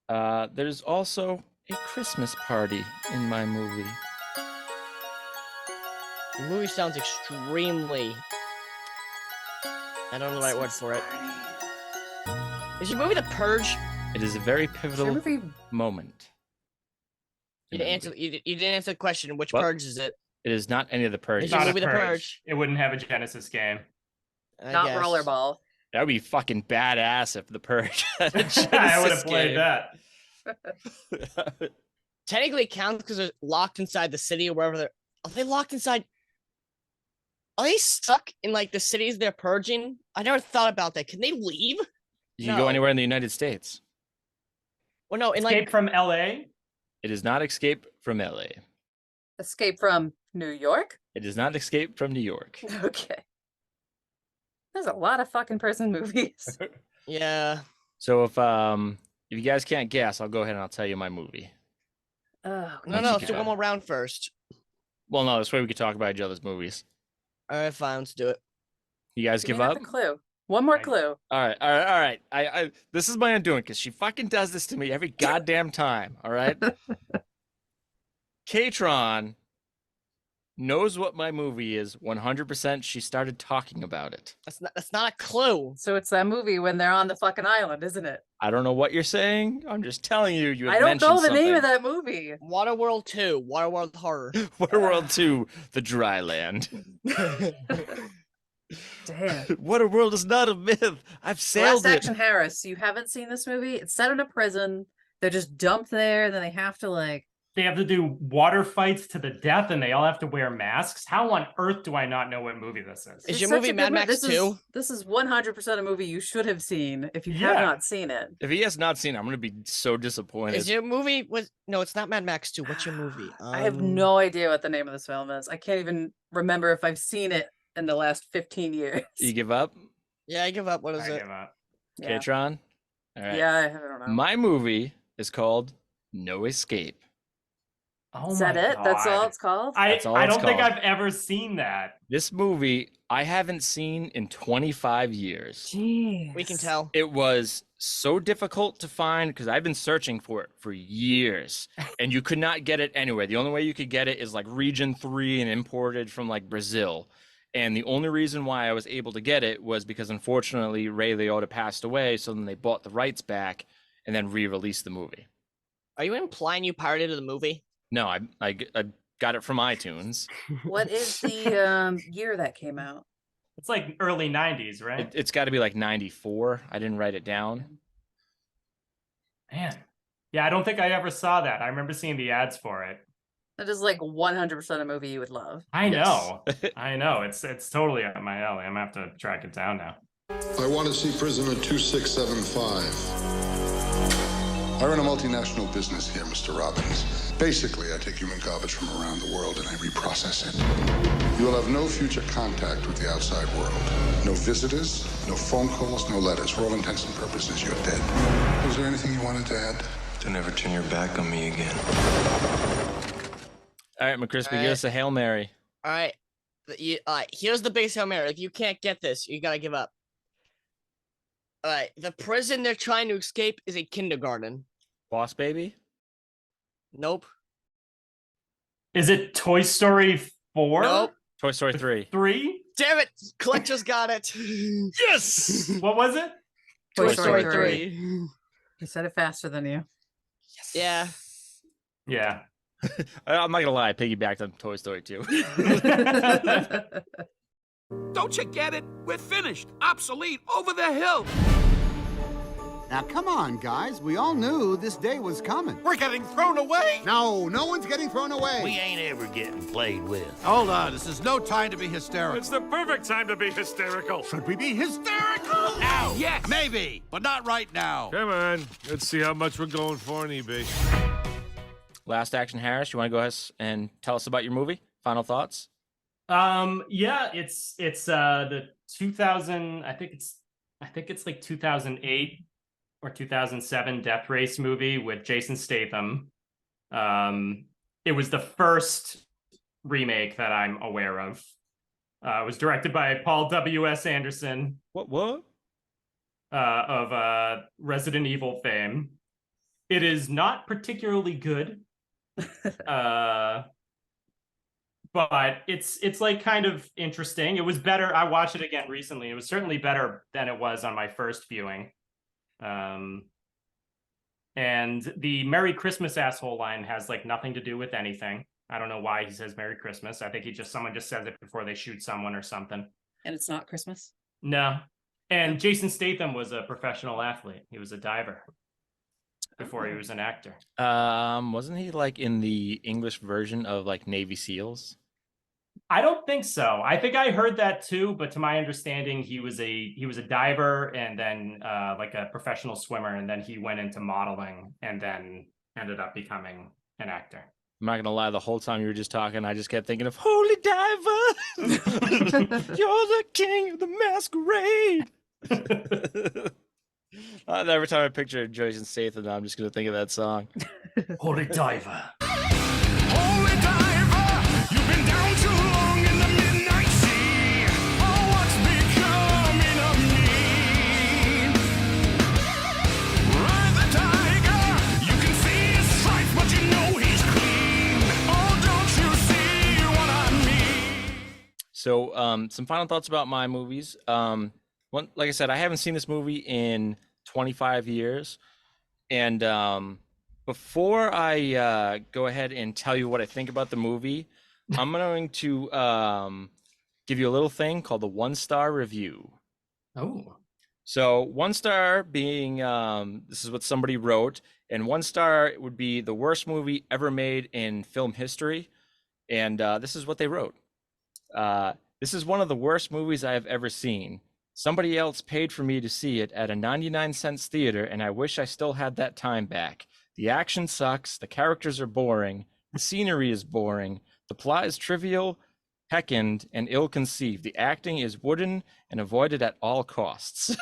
there's also a Christmas party in my movie. The movie sounds extremely. I don't know the right word for it. Is your movie The Purge? It is a very Is your pivotal movie moment. You the didn't answer. movie. You didn't answer the question. Which What? purge is it? It is not any of the purges. It's your Not movie, a The Purge. It wouldn't have a Genesis game. I Not guess. rollerball. That would be fucking badass if the purge had a I would Genesis have played game. that. Technically, it counts because they're locked inside the city or wherever they're. Are they locked inside? Are they stuck in like the cities they're purging? I never thought about that. Can they leave? You can go No. anywhere in the United States. Well, no, in Escape like from LA. It is not Escape from LA. Escape from New York? It is not Escape from New York. Okay. There's a lot of fucking prison movies. yeah. So if you guys can't guess, I'll go ahead and I'll tell you my movie. Oh, No, Once no. you Let's get do that. one more round first. Well, no, this way we could talk about each other's movies. All right, fine. Let's do it. You guys give give me up? another clue. One more I- clue. All right. I this is my undoing because she fucking does this to me every goddamn time. All right. K-Tron knows what my movie is 100%. She started talking about it. That's not a clue. So it's that movie when they're on the fucking island, isn't it? I don't know what you're saying. I'm just telling you. You have I don't know the mentioned name of something. that movie. Waterworld 2. Waterworld Horror. Waterworld 2, The Dry Land. Damn. Waterworld is not a myth. I've sailed Last it. Action Harris. You haven't seen this movie? It's set in a prison. They're just dumped there, and then they have to like. They have to do water fights to the death, and they all have to wear masks. How on earth do I not know what movie this is? Is It's your such movie a good Mad mo- Max this 2? This is 100% a movie you should have seen if you have Yeah. not seen it. If he has not seen it, I'm going to be so disappointed. Is your movie was no? It's not Mad Max 2. What's your movie? I have no idea what the name of this film is. I can't even remember if I've seen it in the last 15 years. You give up? Yeah, I give up. What is I it? give up. Yeah, K-Tron? All right. yeah, I don't know. My movie is called No Escape. Oh Is that my it? That's all God. it's called? That's all I it's don't think called. I've ever seen that. This movie I haven't seen in 25 years. Jeez. We can tell. It was so difficult to find because I've been searching for it for years and you could not get it anywhere. The only way you could get it is like region 3 and imported from like Brazil. And the only reason why I was able to get it was because unfortunately Ray Liotta passed away. So then they bought the rights back and then re-released the movie. Are you implying you pirated the movie? No, I got it from iTunes. What is the year that came out? It's like early 90s, right? It's got to be like 94. I didn't write it down. Man. Yeah, I don't think I ever saw that. I remember seeing the ads for it. That is like 100% a movie you would love. I Yes. know. I know. It's totally up my alley. I'm going to have to track it down now. I want to see prisoner 2675. I run a multinational business here, Mr. Robbins. Basically, I take human garbage from around the world and I reprocess it. You will have no future contact with the outside world. No visitors, no phone calls, no letters. For all intents and purposes, you're dead. Was there anything you wanted to add? To never turn your back on me again. All right, McCrispy, All right. give us a Hail Mary. All right. Here's the base Hail Mary. If you can't get this, you gotta give up. All right. The prison they're trying to escape is a kindergarten. Boss Baby? Nope. Is it Toy Story 4? Nope. Toy Story 3. 3? Damn it! Clint just got it. Yes! What was it? Toy Story Story 3. He said it faster than you. Yeah. Yeah. I'm not going to lie, I piggybacked on Toy Story 2. Don't you get it? We're finished. Obsolete. Over the hill. Now, come on, guys. We all knew this day was coming. We're getting thrown away. No, no one's getting thrown away. We ain't ever getting played with. Hold on. This is no time to be hysterical. It's the perfect time to be hysterical. Should we be hysterical? Now. Yes. Maybe, but not right now. Come on. Let's see how much we're going for on eBay. Last Action Harris, you want to go ahead and tell us about your movie? Final thoughts? Yeah, it's the 2000, I think it's like 2008 or 2007 Death Race movie with Jason Statham. It was the first remake that I'm aware of. It was directed by Paul W.S. Anderson. What? Of Resident Evil fame. It is not particularly good. But it's like kind of interesting. It was better. I watched it again recently. It was certainly better than it was on my first viewing. And the Merry Christmas asshole line has like nothing to do with anything. I don't know why he says Merry Christmas. I think someone just says it before they shoot someone or something. And it's not Christmas? No. And Jason Statham was a professional athlete. He was a diver before he was an actor. Wasn't he like in the English version of like Navy SEALs? I don't think so. I think I heard that too, but to my understanding, he was a diver and then like a professional swimmer, and then he went into modeling and then ended up becoming an actor. I'm not gonna lie, the whole time you were just talking, I just kept thinking of Holy Diver! You're the king of the masquerade! Every time I picture Jason Statham, I'm just gonna think of that song. Holy Diver. Holy diver, you've been down too long in the midnight sea. Oh, what's becoming of me? Ride the tiger, you can see his stripes, but you know he's clean. Oh, don't you see what I mean? So, some final thoughts about my movies. Like I said, I haven't seen this movie in 25 years. And before I go ahead and tell you what I think about the movie, I'm going to give you a little thing called the 1-star review. Oh. So 1 star being, this is what somebody wrote, and 1 star would be the worst movie ever made in film history. And this is what they wrote. This is one of the worst movies I have ever seen. Somebody else paid for me to see it at a 99-cent theater, and I wish I still had that time back. The action sucks, the characters are boring, the scenery is boring, the plot is trivial, heckened, and ill-conceived. The acting is wooden and avoided at all costs.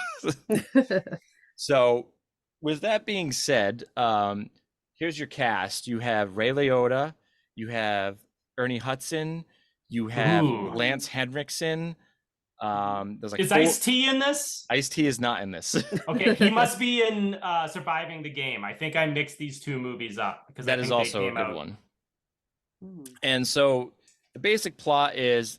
So, with that being said, here's your cast. You have Ray Liotta, you have Ernie Hudson, you have Lance Henriksen. There's like is Ice-T in this? Ice-T is not in this. Okay, he must be in Surviving the Game. I think I mixed these two movies up because that is also a good one. And so the basic plot is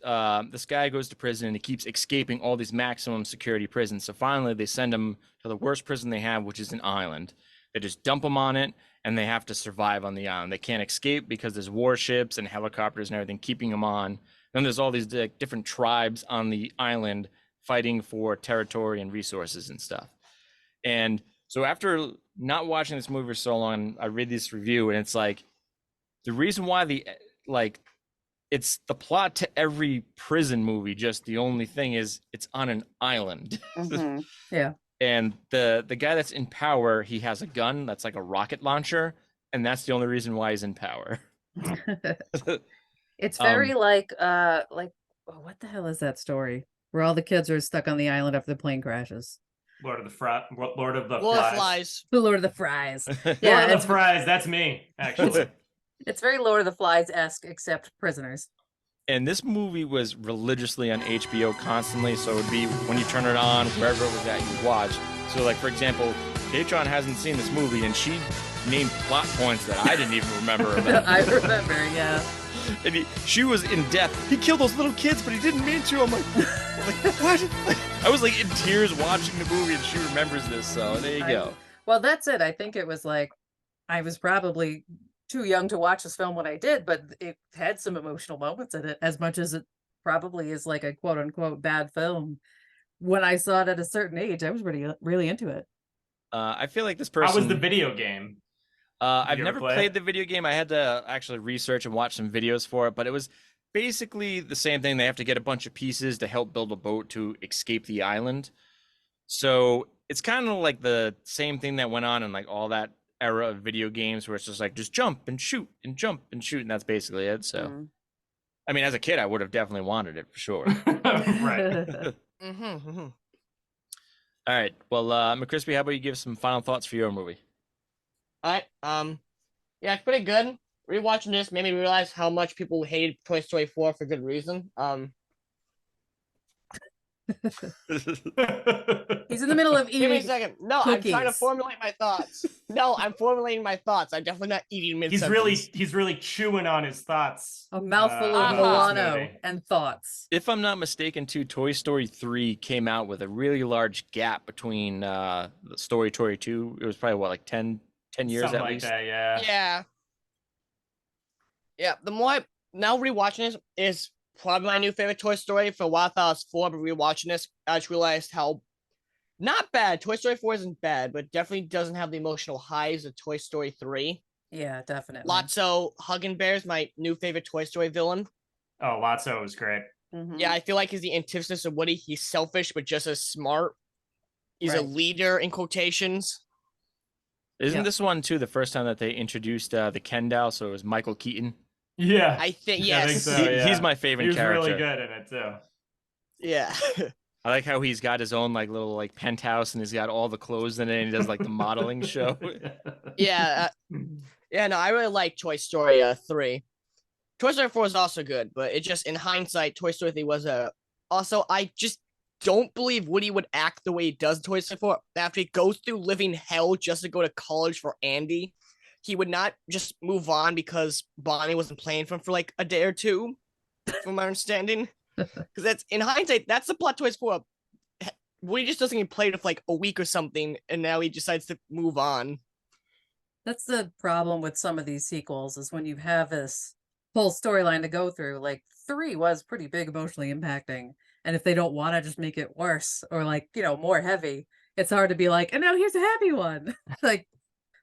this guy goes to prison and he keeps escaping all these maximum security prisons. So finally they send him to the worst prison they have, which is an island. They just dump him on it and they have to survive on the island. They can't escape because there's warships and helicopters and everything keeping them on. Then there's all these different tribes on the island fighting for territory and resources and stuff. And so after not watching this movie for so long, I read this review and it's like, the reason why it's the plot to every prison movie, just the only thing is it's on an island. Mm-hmm. Yeah. And the guy that's in power, he has a gun that's like a rocket launcher, and that's the only reason why he's in power. It's very like what the hell is that story where all the kids are stuck on the island after the plane crashes? Lord of the Flies. Lord of the Flies. The Lord of the Fries. Yeah, Lord of the Fries. That's me, actually. It's very Lord of the Flies-esque, except prisoners. And this movie was religiously on HBO constantly, so it would be when you turn it on, wherever it was at, you watch. So, like, for example, K-Tron hasn't seen this movie, and she named plot points that I didn't even remember about. I remember, yeah. And she was in depth. He killed those little kids, but he didn't mean to. I'm like what? I was like in tears watching the movie, and she remembers this. So there you go. Well, that's it. I think it was like I was probably too young to watch this film when I did, but it had some emotional moments in it. As much as it probably is like a quote unquote bad film, when I saw it at a certain age, I was really into it. I feel like this person. How was the video game? I've never played the video game. I had to actually research and watch some videos for it, but it was basically the same thing. They have to get a bunch of pieces to help build a boat to escape the island. So it's kind of like the same thing that went on in like all that era of video games where it's just like, just jump and shoot and jump and shoot. And that's basically it. So, I mean, as a kid, I would have definitely wanted it for sure. Right. All right. Well, McCrispy, how about you give some final thoughts for your movie? All right. Yeah, it's pretty good. Rewatching this made me realize how much people hated Toy Story 4 for good reason. He's in the middle of eating. Give me a second. No, cookies. I'm trying to formulate my thoughts. No, I'm formulating my thoughts. I'm definitely not eating mid-sentence. He's really chewing on his thoughts. A mouthful of Milano and thoughts. If I'm not mistaken, too, Toy Story 3 came out with a really large gap between Story 2. It was probably, what, like 10 10 years Something at like least. that, yeah. Yeah. Yeah, the more now rewatching this is probably my new favorite Toy Story. For a while I thought it was 4, but rewatching this, I just realized how not bad. Toy Story 4 isn't bad, but definitely doesn't have the emotional highs of Toy Story 3. Yeah, definitely. Lotso Huggin' Bear's my new favorite Toy Story villain. Oh, Lotso was great. Yeah, I feel like he's the antithesis of Woody. He's selfish, but just as smart. He's a leader in quotations. Isn't this one too the first time that they introduced the Ken doll? So it was Michael Keaton. Yeah, I think I think yes. so, yeah. He's my favorite He was character. really good in it too. Yeah. I like how he's got his own like little like penthouse and he's got all the clothes in it and he does like the modeling show. Yeah. Yeah, no, I really like Toy Story 3. Toy Story 4 is also good, but it just in hindsight, Toy Story 3 was also I just don't believe Woody would act the way he does in Toy Story 4 after he goes through living hell just to go to college for Andy. He would not just move on because Bonnie wasn't playing for him for like a day or two, from my understanding. Because that's in hindsight, that's the plot twist for Woody just doesn't even play it for like a week or something, and now he decides to move on. That's the problem with some of these sequels is when you have this whole storyline to go through. Like 3 was pretty big emotionally impacting, and if they don't want to just make it worse or like more heavy, it's hard to be like, and now here's a happy one. Like,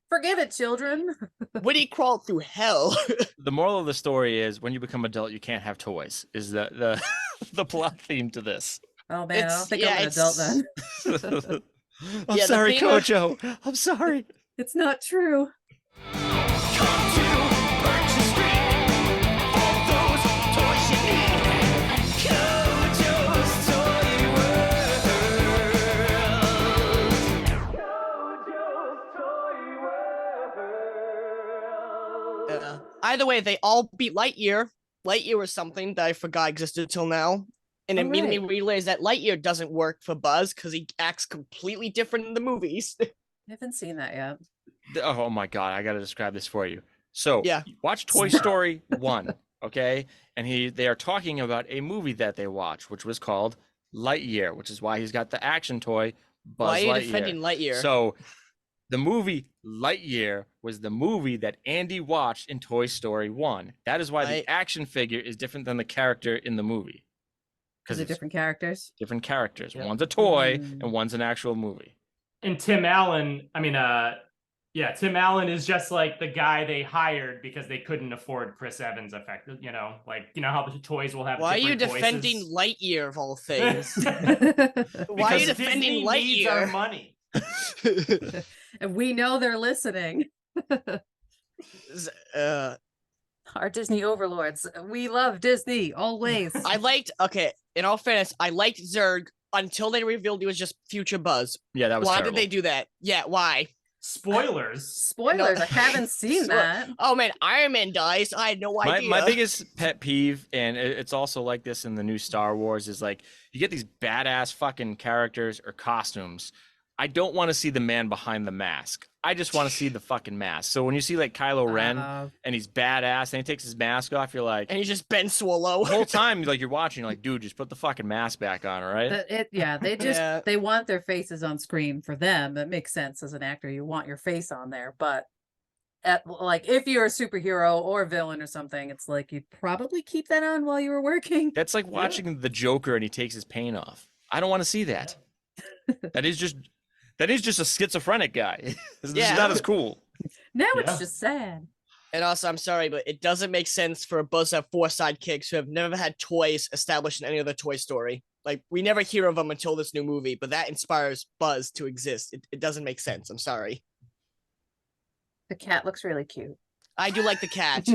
forget it, children. Woody crawled through hell. The moral of the story is when you become adult, you can't have toys. Is the the plot theme to this? Oh man, I don't think I'm an adult then. I'm sorry, Kojo. I'm sorry. It's not true. Either way, they all beat Lightyear. Lightyear was something that I forgot existed till now. And immediately realized that Lightyear doesn't work for Buzz because he acts completely different in the movies. I haven't seen that yet. Oh my god, I gotta describe this for you. So yeah, watch Toy Story 1, okay? And they are talking about a movie that they watched, which was called Lightyear, which is why he's got the action toy Buzz why are you Lightyear. defending Lightyear? So the movie Lightyear was the movie that Andy watched in Toy Story 1. That is why the action figure is different than the character in the movie. Because they're different characters. Different characters. Yeah. One's a toy and one's an actual movie. And Tim Allen, Tim Allen is just like the guy they hired because they couldn't afford Chris Evans effect. How the toys will have. Why are you defending voices? Lightyear of all things? Why are you defending Disney Lightyear? Needs our money. And we know they're listening. Our Disney overlords. We love Disney always. In all fairness, I liked Zurg until they revealed he was just future Buzz. Yeah, that was Why terrible. did they do that? Yeah, why? Spoilers. I haven't seen that. Oh man, Iron Man dies. I had no idea. My biggest pet peeve, and it's also like this in the new Star Wars, is like you get these badass fucking characters or costumes. I don't want to see the man behind the mask. I just want to see the fucking mask. So when you see like Kylo Ren and he's badass and he takes his mask off, you're like, and he's just Ben Swallow. The whole time, like you're watching, you're like, dude, just put the fucking mask back on, all right? They want their faces on screen for them. That makes sense as an actor. You want your face on there, but if you're a superhero or a villain or something, it's like you'd probably keep that on while you were working. That's like watching the Joker and he takes his paint off. I don't want to see that. That is just a schizophrenic guy. This is not as cool. Now it's just sad. And also, I'm sorry, but it doesn't make sense for Buzz to have 4 sidekicks who have never had toys established in any other Toy Story. Like, we never hear of them until this new movie, but that inspires Buzz to exist. It doesn't make sense. I'm sorry. The cat looks really cute. I do like the cat.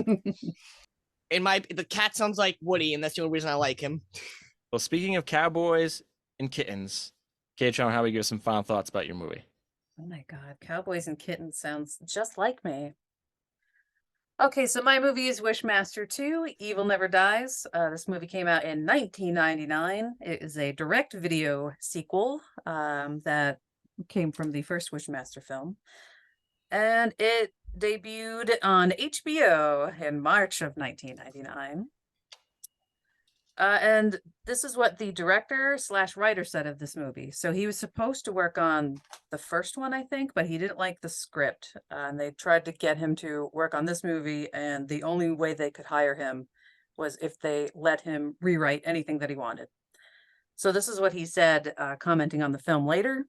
The cat sounds like Woody, and that's the only reason I like him. Well, speaking of cowboys and kittens, K-Tron, how about you give some final thoughts about your movie? Oh my god, Cowboys and Kittens sounds just like me. Okay, so my movie is Wishmaster 2, Evil Never Dies. This movie came out in 1999. It is a direct-video sequel that came from the first Wishmaster film. And it debuted on HBO in March of 1999. And this is what the director / writer said of this movie. So he was supposed to work on the first one, I think, but he didn't like the script. And they tried to get him to work on this movie, and the only way they could hire him was if they let him rewrite anything that he wanted. So this is what he said, commenting on the film later.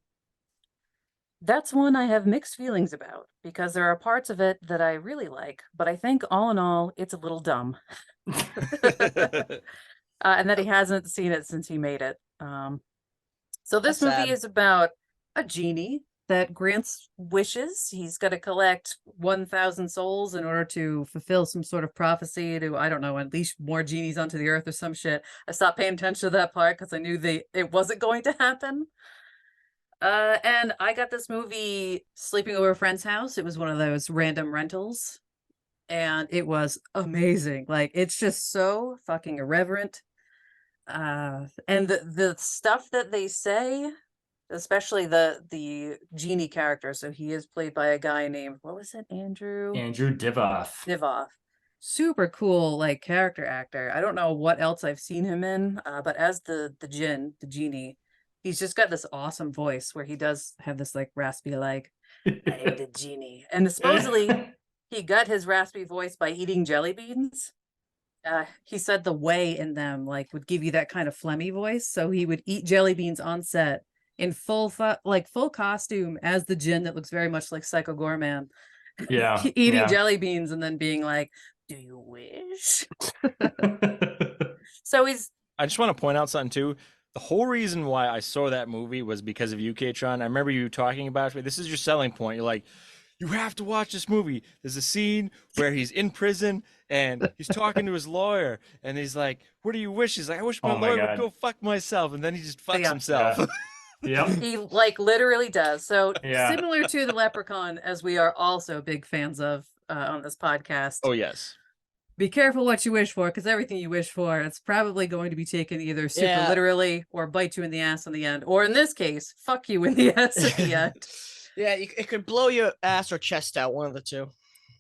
That's one I have mixed feelings about, because there are parts of it that I really like, but I think all in all, it's a little dumb. And that he hasn't seen it since he made it. So this That's movie sad. is about a genie that grants wishes. He's got to collect 1,000 souls in order to fulfill some sort of prophecy to, I don't know, unleash more genies onto the earth or some shit. I stopped paying attention to that part because I knew it wasn't going to happen. And I got this movie sleeping over a friend's house. It was one of those random rentals. And it was amazing. Like, it's just so fucking irreverent. And the stuff that they say, especially the genie character. So he is played by a guy named, what was it? Andrew Divoff. Super cool, like, character actor. I don't know what else I've seen him in, but as the genie, he's just got this awesome voice where he does have this like raspy, like, I am the genie. And supposedly he got his raspy voice by eating jelly beans. He said the whey in them like would give you that kind of phlegmy voice, so he would eat jelly beans on set in full costume as the djinn that looks very much like Psycho Gorman. Yeah, Eating jelly beans and then being like, "Do you wish?" So I just want to point out something too. The whole reason why I saw that movie was because of you, K-Tron. I remember you talking about it. This is your selling point. You're like, you have to watch this movie. There's a scene where he's in prison and he's talking to his lawyer, and he's like, "What do you wish?" He's like, "I wish my lawyer would go fuck myself," and then he just fucks himself. Yeah. He like literally does. So Yeah. similar to the Leprechaun, as we are also big fans of on this podcast. Oh yes. Be careful what you wish for, because everything you wish for, it's probably going to be taken either super literally or bite you in the ass in the end, or in this case, fuck you in the ass at the end. Yeah, it could blow your ass or chest out, one of the two.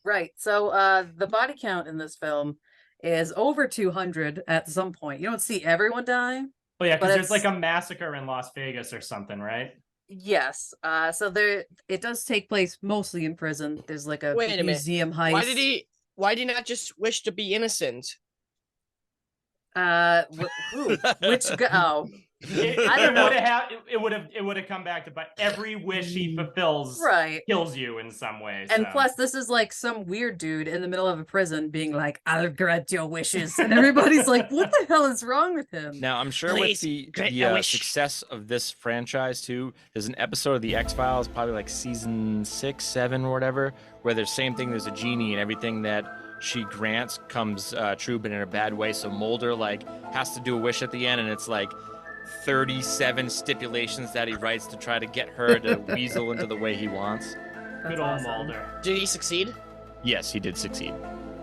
Right. So the body count in this film is over 200 at some point. You don't see everyone die. Oh yeah, but because there's like a massacre in Las Vegas or something, right? Yes. So it does take place mostly in prison. There's like a Wait a minute. museum heist. Why did he not just wish to be innocent? Who? Which guy? Oh. I don't know. It would have come back to, but every wish he fulfills kills you in some way. And plus, this is like some weird dude in the middle of a prison being like, "I'll grant your wishes," and everybody's like, "What the hell is wrong with him?" Now, I'm sure with the success of this franchise too, there's an episode of the X-Files, probably like season 6, 7, or whatever, where there's same thing. There's a genie, and everything that she grants comes true, but in a bad way. So Mulder like has to do a wish at the end, and it's like 37 stipulations that he writes to try to get her to weasel into the way he wants. Good old Mulder. Did he succeed? Yes, he did succeed.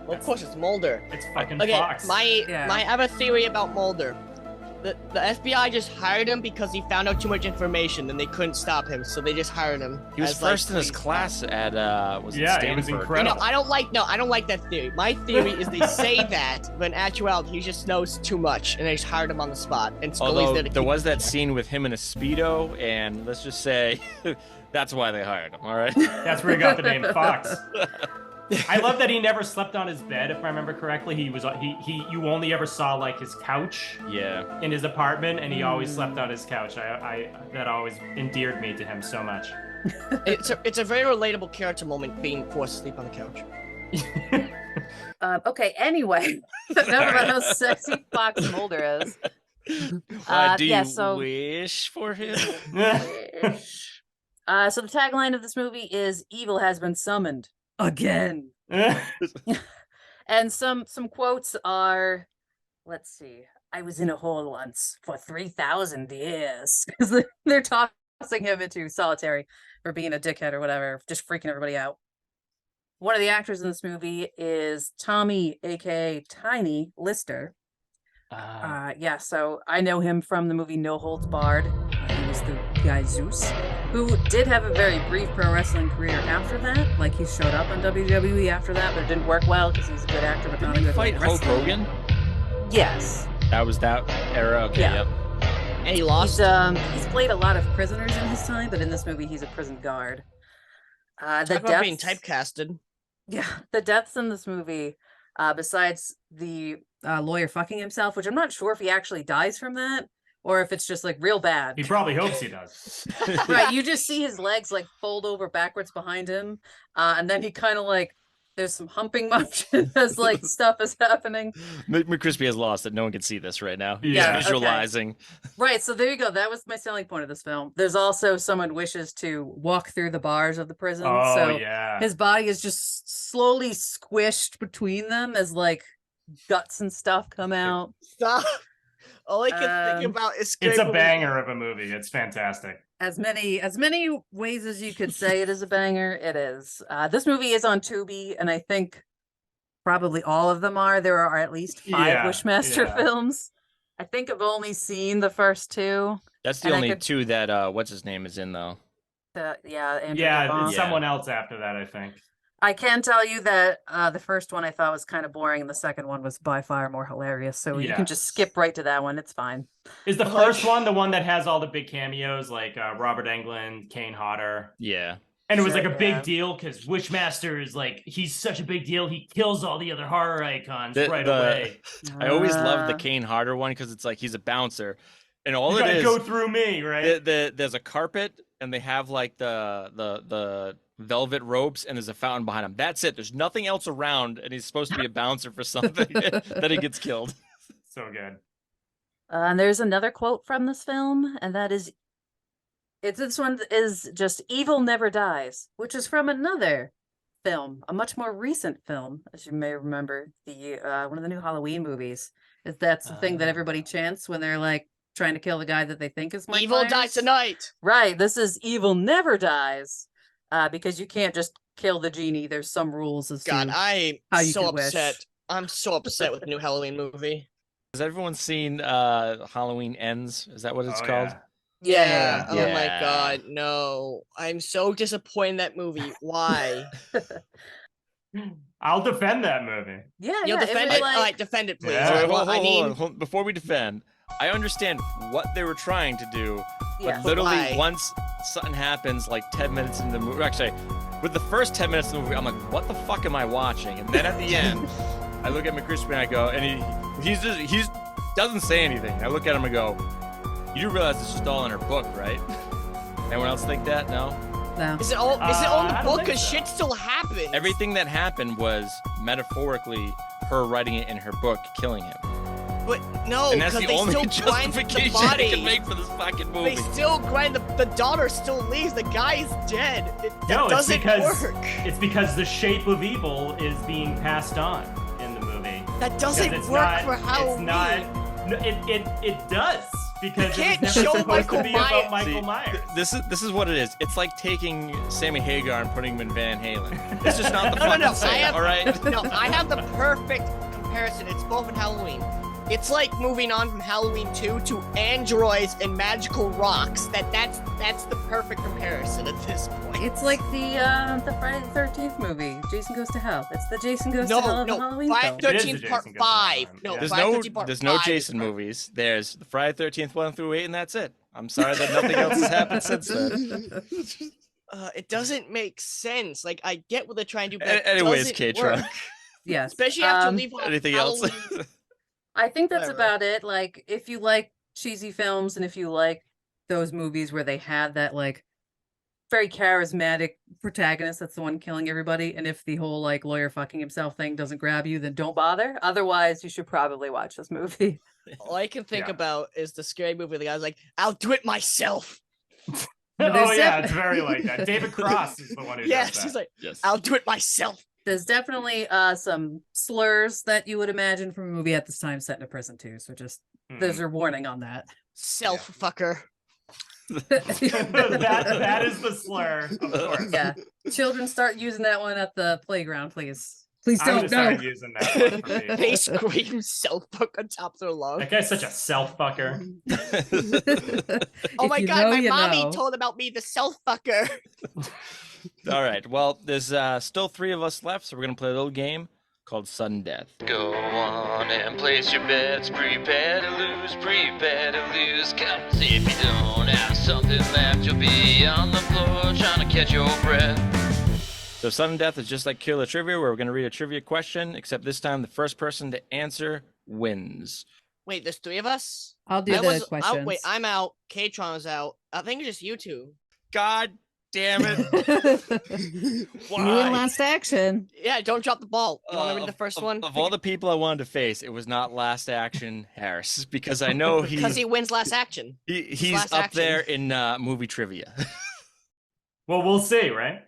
Well, of course, it's Mulder. It's fucking Okay, Fox. I have a theory about Mulder. The FBI just hired him because he found out too much information, and they couldn't stop him, so they just hired him. He was first in his class at was it Stanford? He was incredible. I don't like that theory. My theory is they say that, but in actuality, he just knows too much, and they just hired him on the spot. And Scully's Although there to there keep was him that scene with him in a Speedo, and let's just say that's why they hired him. All right. That's where he got the name Fox. I love that he never slept on his bed, if I remember correctly. You only ever saw like his couch in his apartment, and he always slept on his couch. That always endeared me to him so much. It's a very relatable character moment, being forced to sleep on the couch. Okay, anyway, enough about how sexy Fox Mulder is. Do you wish for him? So the tagline of this movie is "Evil has been summoned again." And some quotes are, let's see, "I was in a hole once for 3,000 years." Because they're tossing him into solitary for being a dickhead or whatever, just freaking everybody out. One of the actors in this movie is Tommy, aka Tiny Lister. So I know him from the movie No Holds Barred. He was the guy Zeus, who did have a very brief pro wrestling career after that. Like, he showed up on WWE after that, but it didn't work well because he's a good actor, but not a good fight Hulk wrestler. Hogan? Yes. That was that era. Okay, Yeah. yep. And he lost. He's played a lot of prisoners in his time, but in this movie, he's a prison guard. The Talk about being deaths- typecasted. Yeah, the deaths in this movie, besides the lawyer fucking himself, which I'm not sure if he actually dies from that or if it's just like real bad. He probably hopes he does. Right, you just see his legs like fold over backwards behind him, and then he kind of like there's some humping motion as like stuff is happening. McCrispy has lost it. No one can see this right now. He's Yeah, visualizing. Right, so there you go. That was my selling point of this film. There's also someone wishes to walk through the bars of the prison. Oh, so yeah. his body is just slowly squished between them as like guts and stuff come out. Stop. All I can think about is It's a banger of a movie. It's fantastic. As many ways as you could say it is a banger, it is. This movie is on Tubi, and I think probably all of them are. There are at least 5 Yeah, Wishmaster yeah. films. I think I've only seen the first 2. That's the And I only could- 2 that what's his name is in though. Andrew Yeah, Devon. it's someone else after that, I think. I can tell you that the first one I thought was kind of boring, and the second one was by far more hilarious. So you can just Yes. skip right to that one. It's fine. Is the first one the one that has all the big cameos like Robert Englund, Kane Hodder? Yeah. And it was Sure, like a yeah. big deal because Wishmaster is like, he's such a big deal. He kills all the other horror icons right away. I always love the Uh, Kane Hodder one because it's like he's a bouncer, and all You it gotta is go through me, right? there's a carpet, and they have like the velvet ropes, and there's a fountain behind him. That's it. There's nothing else around, and he's supposed to be a bouncer for something. Then he gets killed. So good. And there's another quote from this film, and that is, this one is just "Evil never dies," which is from another film, a much more recent film, as you may remember, the one of the new Halloween movies. That's the thing that everybody chants when they're like trying to kill the guy that they think is Mike Evil Myers. dies tonight. Right. This is "Evil never dies," because you can't just kill the genie. There's some rules as God, to I'm how you so could wish. upset. I'm so upset with the new Halloween movie. Has everyone seen Halloween Ends? Is that what it's Oh, called? Yeah. Oh my Yeah. God, no! I'm so disappointed in that movie. Why? I'll defend that movie. Yeah, You'll yeah. defend was it. like- All right, defend it, please. Yeah. All right, Well, hold on. Before we defend, I understand what they were trying to do, Yeah. but literally Why? once something happens, like 10 minutes into the movie, actually, with the first 10 minutes of the movie, I'm like, what the fuck am I watching? And then at the end, I look at McCrispy and I go, and he doesn't say anything. I look at him and go, you do realize it's just all in her book, right? Anyone else think that? No? No. Is it all? Is it I on the don't book? think Because so. shit still happens. Everything that happened was metaphorically her writing it in her book, killing him. But no, And that's because the they only still grind the justification they body. can make for this fucking They movie. still grind the daughter still leaves. The guy's dead. That No, it's doesn't because work. it's because the shape of evil is being passed on in the movie. That Because doesn't it's work not, for Halloween. It's not. No, it does because You can't it's never show supposed Michael to be Myers. about Michael See, Myers. This is what it is. It's like taking Sammy Hagar and putting him in Van Halen. It's just not the No, fucking no. same, all right? No, I have the perfect comparison. It's both in Halloween. It's like moving on from Halloween 2 to androids and magical rocks. That's the perfect comparison at this point. It's like the Friday the 13th movie, Jason Goes to Hell. It's the Jason Goes to Hell of the Halloween Friday film. the 13th part 5. No, There's Friday the no 13th part there's no 5 is Jason perfect. movies. There's the Friday 13th 1 through 8, and that's it. I'm sorry that nothing else has happened since then. It doesn't make sense. Like I get what they're trying to do, but it Anyways, doesn't K-Tron. work. Yes. Especially after you leave Anything else? Halloween. I think that's Whatever. about it. Like, if you like cheesy films and if you like those movies where they had that, like, very charismatic protagonist that's the one killing everybody, and if the whole, like, lawyer fucking himself thing doesn't grab you, then don't bother. Otherwise, you should probably watch this movie. All I can think Yeah. about is the scary movie. The guy's like, "I'll do it myself." Oh yeah, it's very like that. David Cross is the one who Yes, does that. he's like, Yes. "I'll do it myself." There's definitely some slurs that you would imagine from a movie at this time set in a prison, too. So just, there's your warning on that. Self fucker. that is the slur, of course. Yeah. Children, start using that one at the playground, please. Please I'm don't. gonna start No. using that one for me. They scream self fuck on top of their lungs. That guy's such a self fucker. Oh If my you god, know, my you mommy know. told about me, the self fucker. All right. Well, there's still 3 of us left, so we're gonna play a little game called Sudden Death. Go on and place your bets. Prepare to lose, prepare to lose. Cause if you don't have something left, you'll be on the floor trying to catch your breath. So Sudden Death is just like Killer Trivia, where we're going to read a trivia question, except this time the first person to answer wins. Wait, there's 3 of us? I'll do the questions. Wait, I'm out. K-Tron is out. I think it's just you two. God damn it. You in Last Action. Yeah, don't drop the ball. You want to read the first one? Of all the people I wanted to face, it was not Last Action Harris, because I know Because he wins Last Action. He's Last up Action. there in movie trivia. Well, we'll see, right?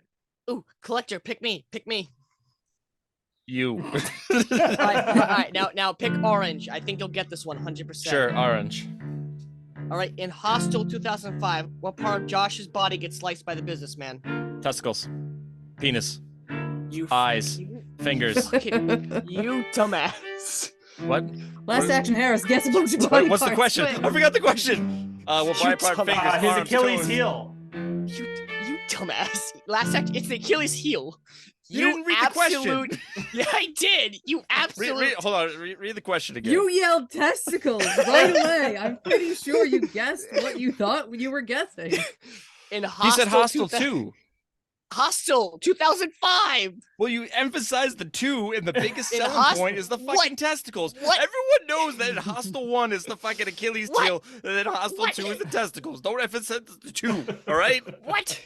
Ooh, Collector, pick me. You. All right, now pick orange. I think you'll get this one 100%. Sure, orange. All right, in Hostel 2005, what part of Josh's body gets sliced by the businessman? Testicles. Penis. You eyes. Fingers. You dumbass. What? Last Action Harris, guess a bunch of body What's the parts. question? Quick. I forgot the question. What body part? Fingers. His arms, Achilles toes. heel. You dumbass. Last action, it's the Achilles heel. You didn't read the question. Yeah, I did. You absolute. Hold on. Read the question again. You yelled testicles right away. I'm pretty sure you guessed what you thought you were guessing. In He Hostel said Hostel 2000 2. Hostel 2005. Well, you emphasized the 2, and the biggest In selling point is the fucking testicles. What? Everyone knows that in Hostel 1 is the fucking Achilles What? heel, and then Hostel 2 is the testicles. Don't emphasize the 2, all right? What?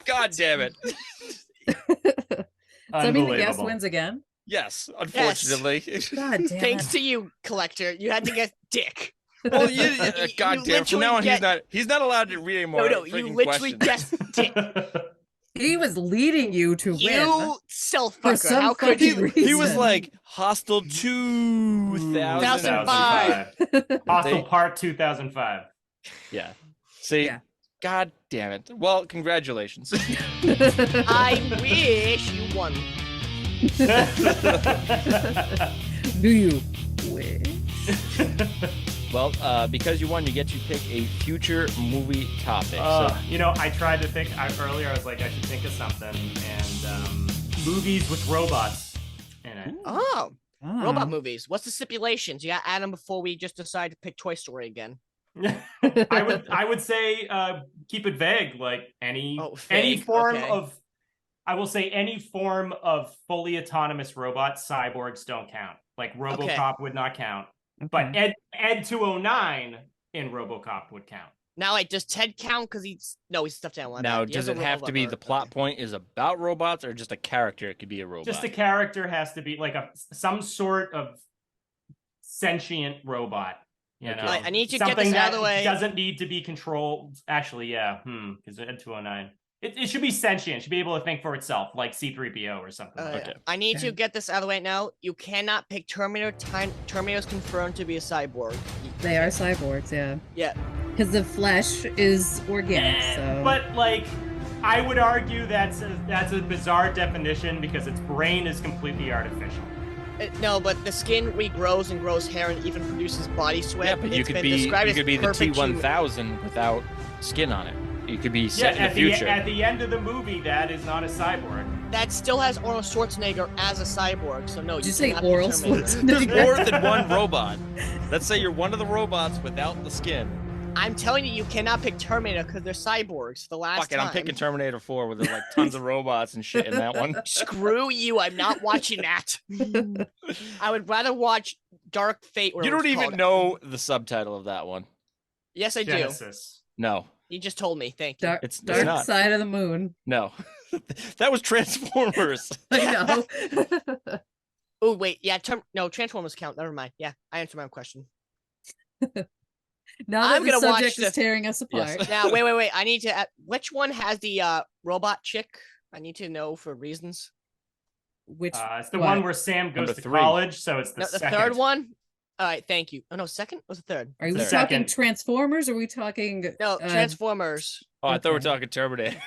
God damn it. So I mean the guess wins again? Yes, unfortunately. God damn Thanks it. to you, Collector. You had to guess dick. Well, God damn. From now on, literally he's not allowed to read any more. No, you literally guessed dick. He was leading you to win. You self For fucker. some How could fucking you? reason. He was like Hostel 2005. Hostel Part 2005. Yeah. See, Yeah. God damn it. Well, congratulations. I wish you won. Do you wish? Well, because you won, you get to pick a future movie topic. You know, I tried to think earlier. I was like, I should think of something, and movies with robots in it. Oh, robot movies. What's the stipulations? You got to add them before we just decide to pick Toy Story again. I would say keep it vague, like any form okay. of. I will say any form of fully autonomous robots, cyborgs don't count. Like RoboCop would not count, but Ed 209 in RoboCop would count. Now, like, does Ted count? Because he's stuffed down. Now, does it have to be the plot point is about robots, or just a character? It could be a robot. Just a character has to be like some sort of sentient robot. You know, I need to something get this out that of the way. Doesn't need to be controlled. Actually, yeah, because Ed 209. It should be sentient. It should be able to think for itself, like C-3PO or something. I need to get this out of the way now. You cannot pick Terminator. Terminator's confirmed to be a cyborg. They are cyborgs, yeah. Yeah. Because the flesh is organic, so. But like, I would argue that's a bizarre definition because its brain is completely artificial. No, but the skin regrows and grows hair and even produces body sweat. Yeah, but you could be the T-1000 without skin on it. You could be set in the future. At the end of the movie, that is not a cyborg. That still has Arnold Schwarzenegger as a cyborg, so no. Did you say Arnold Schwarzenegger? There's more than one robot. Let's say you're one of the robots without the skin. I'm telling you, you cannot pick Terminator because they're cyborgs. The last Fuck it, time. I'm picking Terminator 4 with like tons of robots and shit in that one. Screw you! I'm not watching that. I would rather watch Dark Fate. You don't even know the subtitle of that one. Yes, I Genesis. do. No. You just told me. Thank you. It's Dark not. Side of the Moon. No. That was Transformers. I know. Oh, wait. Yeah, no, Transformers count. Never mind. Yeah, I answered my own question. Now that I'm the gonna watch subject is tearing us apart. Yes. Now, wait. I need to... which one has the robot chick? I need to know for reasons. Which it's the one where Sam goes to college, so it's the second. third one? All right, thank you. Oh, no, second? Was the third? Are we talking Transformers or are we talking... No, Transformers. Oh, I thought we were talking Terminator.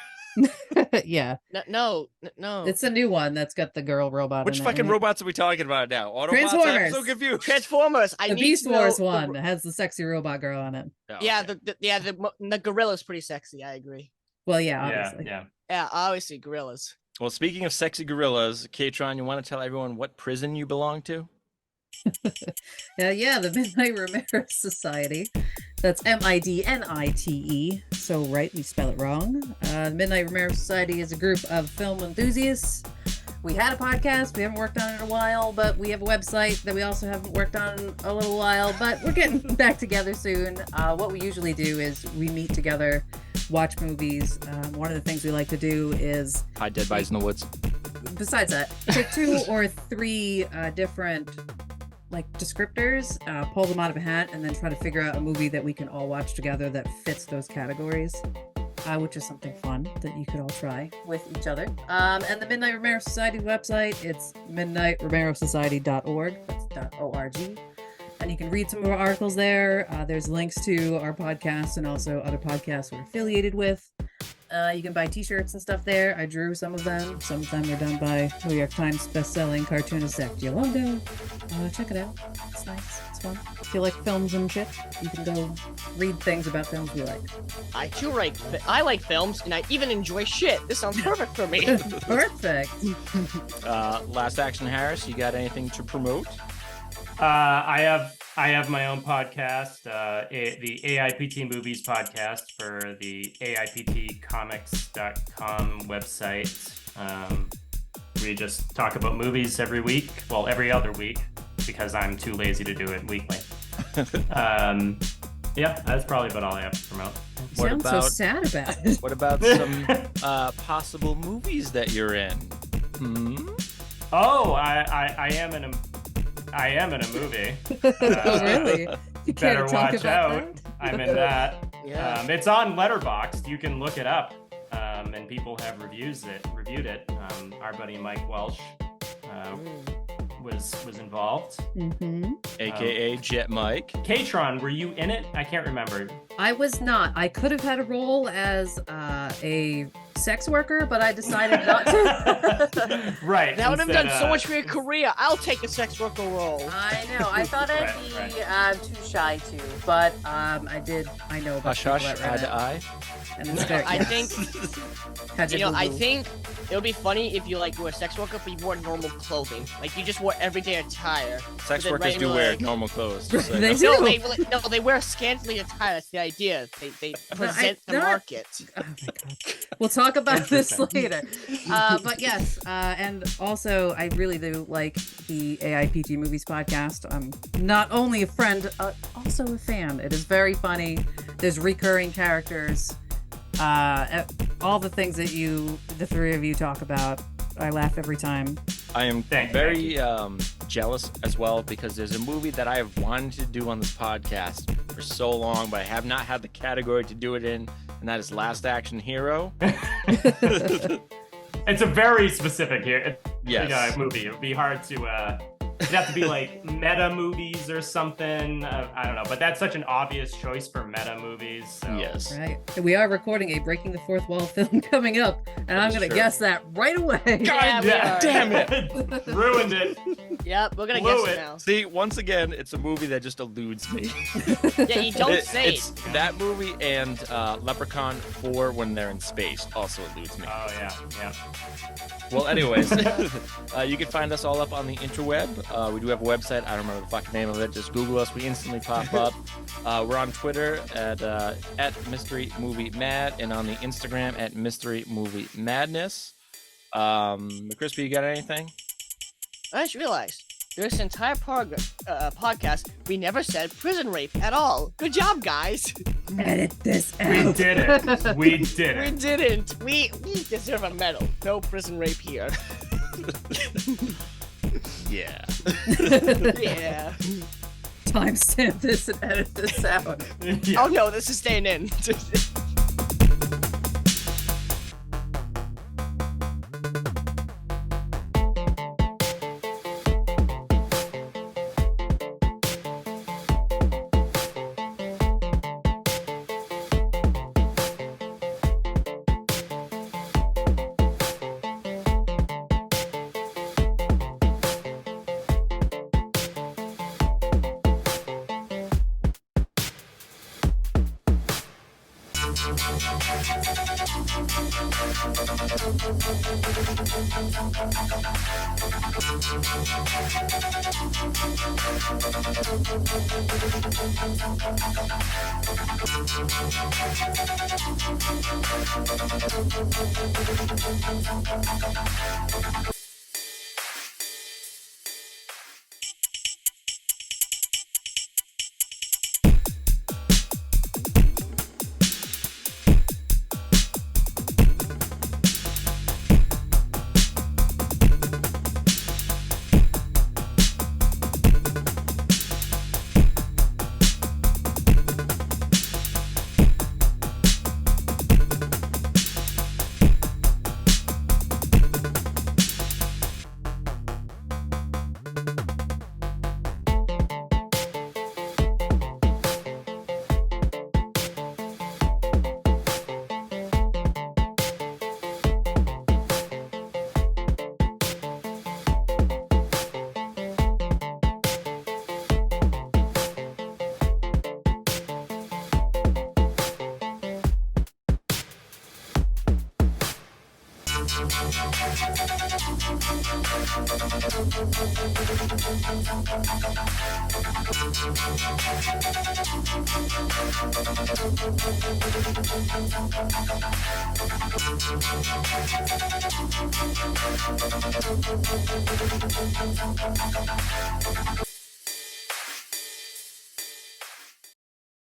Yeah. No. It's a new one that's got the girl robot Which in fucking it, right? robots are we talking about now? Autobots? Transformers. I'm so confused. Transformers. I The need Beast to know Wars one has the sexy robot girl on it. Oh, Yeah, okay. the gorilla's pretty sexy. I agree. Well, yeah, obviously. Yeah. Yeah, obviously gorillas. Well, speaking of sexy gorillas, K-Tron, you want to tell everyone what prison you belong to? Yeah, the Midnight Romero Society. That's MIDNITE. So right, we spell it wrong. The Midnight Romero Society is a group of film enthusiasts. We had a podcast. We haven't worked on it in a while, but we have a website that we also haven't worked on in a little while, but we're getting back together soon. What we usually do is we meet together, watch movies. One of the things we like to do is hide dead bodies in the woods. Besides that, take 2 or 3 different descriptors, pull them out of a hat, and then try to figure out a movie that we can all watch together that fits those categories, which is something fun that you could all try with each other. And the Midnight Romero Society website, it's midnightromerosociety.org. That's .org. And you can read some of our articles there. There's links to our podcasts and also other podcasts we're affiliated with. You can buy t-shirts and stuff there. I drew some of them. Some of them are done by New York Times best-selling cartoonist Zach Giolando. Check it out. It's nice. It's fun. If you like films and shit, you can go read things about films we like. I too I like films, and I even enjoy shit. This sounds perfect for me. Perfect. Last Action Harris, you got anything to promote? I have my own podcast, the AIPT Movies podcast for the AIPTcomics.com website. We just talk about movies every week, well, every other week, because I'm too lazy to do it weekly. Yeah, that's probably about all I have to promote. Sounds so sad about it. What about some possible movies that you're in? Oh, I am in a movie. Oh, really? You better talk watch about out. I'm in that. Yeah. It's on Letterboxd. You can look it up. And people have reviewed it. Our buddy Mike Welsh was involved. Mm-hmm. AKA Jet Mike. K-Tron, were you in it? I can't remember. I was not. I could have had a role as a sex worker, but I decided not to. Right. That would have done so much for your career. I'll take a sex worker role. I know. I thought I'd be too shy to, but I know about Hush, people hush, that read eye to eye. And it's very, I think, I boo-boo. think it would be funny if you were a sex worker, but you wore normal clothing. Like you just wore everyday attire. Sex But then workers do right, wear like- normal clothes. just so you They know. do. No, they wear scantily attire. That's the idea. They present the not- market. Oh my God. We'll talk about this later. But yes, and also I really do like the AIPG Movies podcast. I'm not only a friend, also a fan. It is very funny. There's recurring characters. All the things that the three of you talk about, I laugh every time. I am very jealous as well because there's a movie that I have wanted to do on this podcast for so long, but I have not had the category to do it in, and that is Last Action Hero. It's a very specific Yes. movie. It would be hard to. It'd have to be like meta movies or something. I don't know, but that's such an obvious choice for meta movies. So. Yes. Right. We are recording a Breaking the Fourth Wall film coming up, and I'm going to guess that right away. Yeah, we are. Damn it. Ruined it. Yep, we're gonna Blew guess it. it now. See, once again, it's a movie that just eludes me. Yeah, you don't say It's that movie and Leprechaun 4 when they're in space also eludes me. Oh yeah. Well, anyways, you can find us all up on the interweb. We do have a website. I don't remember the fucking name of it. Just Google us. We instantly pop up. We're on Twitter at Mystery Movie Mad and on the Instagram at Mystery Movie Madness. McCrispy, you got anything? I just realized this entire podcast we never said prison rape at all. Good job, guys. Edit this out. We did it. We did We it. didn't. We deserve a medal. No prison rape here. Yeah. Yeah. Timestamp this and edit this out. Oh no, this is staying in.